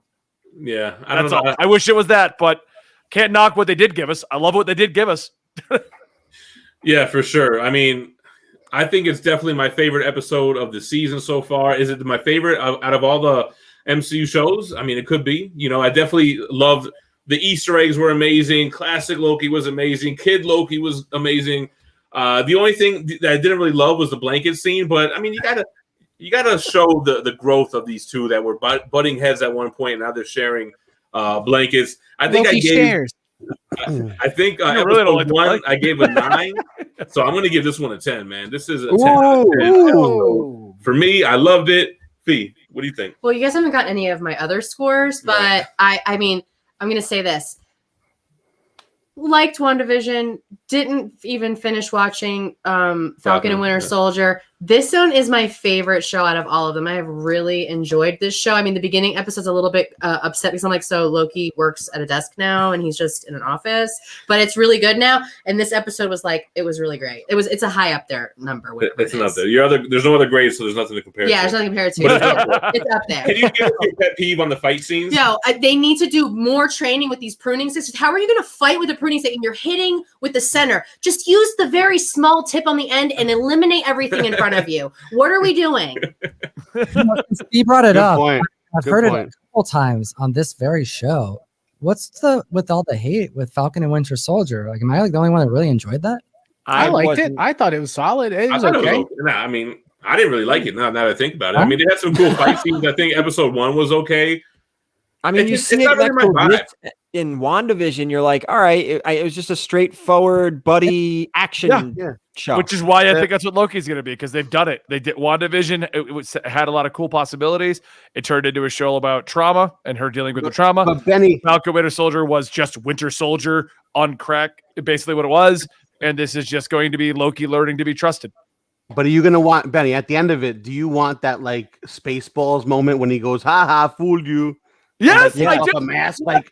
Yeah, that's all. I wish it was that, but can't knock what they did give us. I love what they did give us. Yeah, for sure. I mean, I think it's definitely my favorite episode of the season so far. Is it my favorite out of all the MCU shows? I mean, it could be. I definitely loved the Easter eggs were amazing. Classic Loki was amazing. Kid Loki was amazing. The only thing that I didn't really love was the blanket scene. But I mean, you gotta show the growth of these two that were butting heads at one point, and now they're sharing blankets. I think Loki shares. I think really episode don't like the 1 I gave a 9, so I'm going to give this one a 10. Man, this is a 10 out of 10 for me. I loved it. Fee, what do you think? Well, you guys haven't got any of my other scores, but Right. I mean, I'm going to say this. Liked WandaVision, didn't even finish watching Falcon and Winter Soldier. This one is my favorite show out of all of them. I have really enjoyed this show. I mean, the beginning episode's a little bit upset because I'm like, so Loki works at a desk now and he's just in an office, but it's really good now. And this episode was like, it was really great. It's a high up there number. It's not there. There's no other grades, so there's nothing to compare. Yeah, to. there's nothing compared to. It's up there. Can you give us your pet peeve on the fight scenes? No, they need to do more training with these pruning sticks. How are you going to fight with a pruning stick and you're hitting with the center? Just use the very small tip on the end and eliminate everything in front of you. What are we doing? He brought it Good up. point. I've Good heard it point. a couple times on this very show. What's with all the hate with Falcon and Winter Soldier? Like, am I like the only one that really enjoyed that? I liked it. I thought it was solid. It was okay. Nah, I mean, I didn't really like it. Now that I think about it, I mean, they had some cool fight scenes. I think episode 1 was okay. I mean, you see it in WandaVision, you're like, all right, it was just a straightforward buddy action show. Which is why I think that's what Loki's going to be, because they've done it. They did WandaVision. It had a lot of cool possibilities. It turned into a show about trauma and her dealing with the trauma. But Benny, Falcon Winter Soldier was just Winter Soldier on crack, basically what it was. And this is just going to be Loki learning to be trusted. but are you going to want, Benny, at the end of it, do you want that like Spaceballs moment when he goes, ha ha, fooled you? Yes, and, like, I off do. a mask, like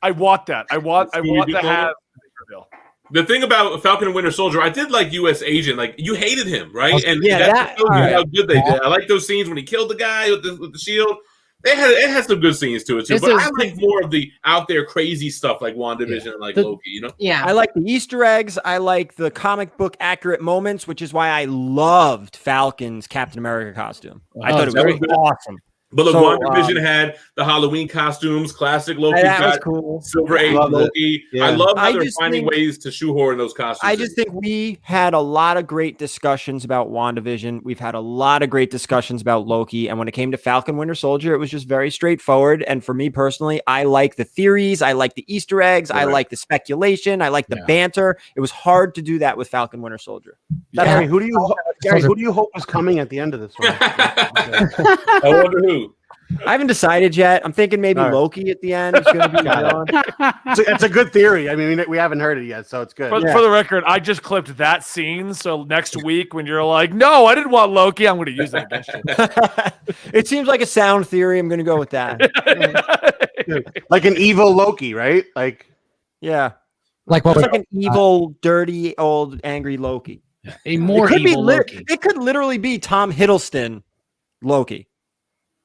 I want that. I want to have. The thing about Falcon and Winter Soldier, I did like U.S. Agent. Like, you hated him, right? And that shows you how good they did. I like those scenes when he killed the guy with the shield. It had some good scenes to it too. But I like more of the out there crazy stuff like WandaVision and like Loki. You know? Yeah. I like the Easter eggs. I like the comic book accurate moments, which is why I loved Falcon's Captain America costume. I thought it was awesome. But look, WandaVision had the Halloween costumes, classic Loki, that was cool. Silver Age Loki. Yeah. I love how they're finding ways to shoehorn those costumes. I just think we had a lot of great discussions about WandaVision. We've had a lot of great discussions about Loki. And when it came to Falcon Winter Soldier, it was just very straightforward. And for me personally, I like the theories. I like the Easter eggs. I like the speculation. I like the banter. It was hard to do that with Falcon Winter Soldier. Gary, who do you hope is coming at the end of this one? I wonder who. I haven't decided yet. I'm thinking maybe Loki at the end is going to be villain. It's a good theory. I mean, we haven't heard it yet, so it's good. For the record, I just clipped that scene. So next week, when you're like, "No, I didn't want Loki," I'm going to use that against you. It seems like a sound theory. I'm going to go with that. Like an evil Loki, right? Like, yeah, like what? It's like an evil, dirty, old, angry Loki. A more evil Loki. It could literally be Tom Hiddleston Loki.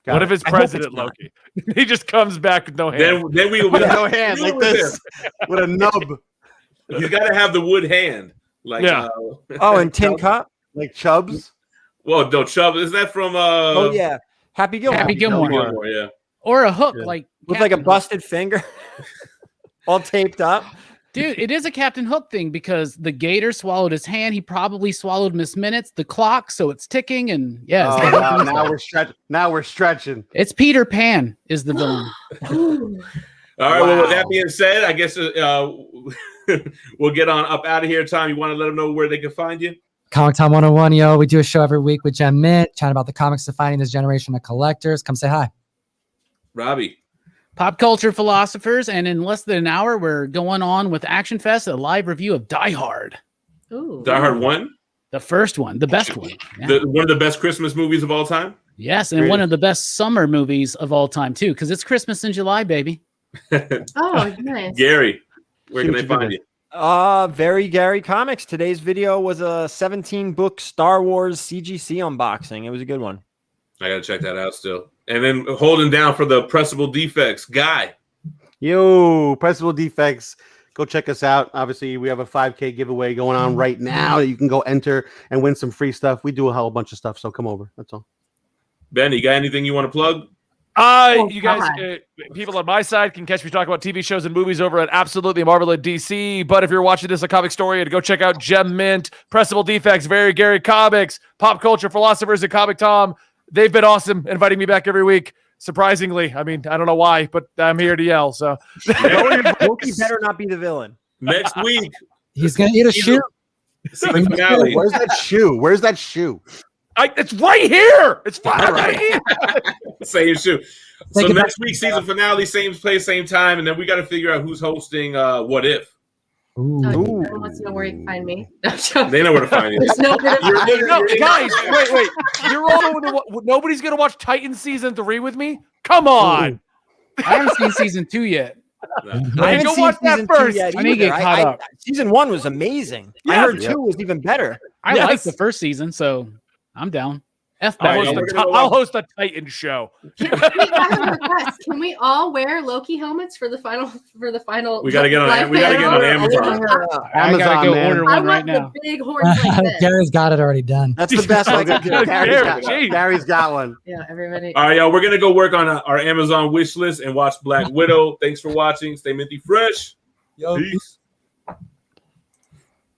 What if it's President Loki? He just comes back with no hand. Then we with no hand, like this, with a nub. You got to have the wood hand, like and Tin Cup, like Chubbs. Well, no, Chubb. Is that from? Happy Gilmore. Happy Gilmore. Yeah. Or a hook, like with like a busted finger, all taped up. Dude, it is a Captain Hook thing because the gator swallowed his hand. He probably swallowed Miss Minutes, the clock, so it's ticking. And yeah, wow, now we're stretching. It's Peter Pan is the villain. All right. Well, with that being said, I guess we'll get on up out of here. Tom, you want to let them know where they can find you? Comic Time 101, yo. We do a show every week with Gem Mint, chatting about the comics defining this generation of collectors. Come say hi. Robbie. Pop culture philosophers, and in less than an hour, we're going on with Action Fest, a live review of Die Hard. Ooh. Die Hard 1? The first one, the best one. Yeah. One of the best Christmas movies of all time? Yes, and one of the best summer movies of all time, too, because it's Christmas in July, baby. Oh, nice. Gary, where can they find you? Very Gary Comics. Today's video was a 17-book Star Wars CGC unboxing. It was a good one. I got to check that out still. And then holding down for the pressable defects, Guy. Yo, pressable defects. Go check us out. Obviously, we have a 5K giveaway going on right now. You can go enter and win some free stuff. We do a whole bunch of stuff, so come over. That's all. Ben, you got anything you want to plug? You guys, people on my side can catch me talking about TV shows and movies over at Absolutely Marvel at DC. But if you're watching this a comic story, go check out Gem Mint, Pressable Defects, Very Gary Comics, Pop Culture Philosophers, and Comic Tom. They've been awesome, inviting me back every week. Surprisingly, I mean, I don't know why, but I'm here to yell. So Loki better not be the villain. Next week, he's gonna eat a shoe. Season finale. Where's that shoe? Where's that shoe? It's right here. It's right here. Same shoe. So next week, season finale, same place, same time, and then we got to figure out who's hosting What If. Everyone wants to know where you can find me. They know where to find you. There's no Guys, wait. You're all nobody's gonna watch Titan season 3 with me? Come on. I haven't seen season 2 yet. I haven't go seen watch that season first. 2 yet I need to get caught up. Season 1 was amazing. I heard 2 was even better. I liked the first season, so I'm down. I'll host a Titan show. I have a request. Can we all wear Loki helmets for the final? We gotta get on Amazon. I gotta go order I one want right now. the big horns like this. Gary's got it already done. That's the best I could do. Gary's got one. Yeah, everybody. All right, y'all. We're gonna go work on our Amazon wish list and watch Black Widow. Thanks for watching. Stay minty fresh. Yo. Peace.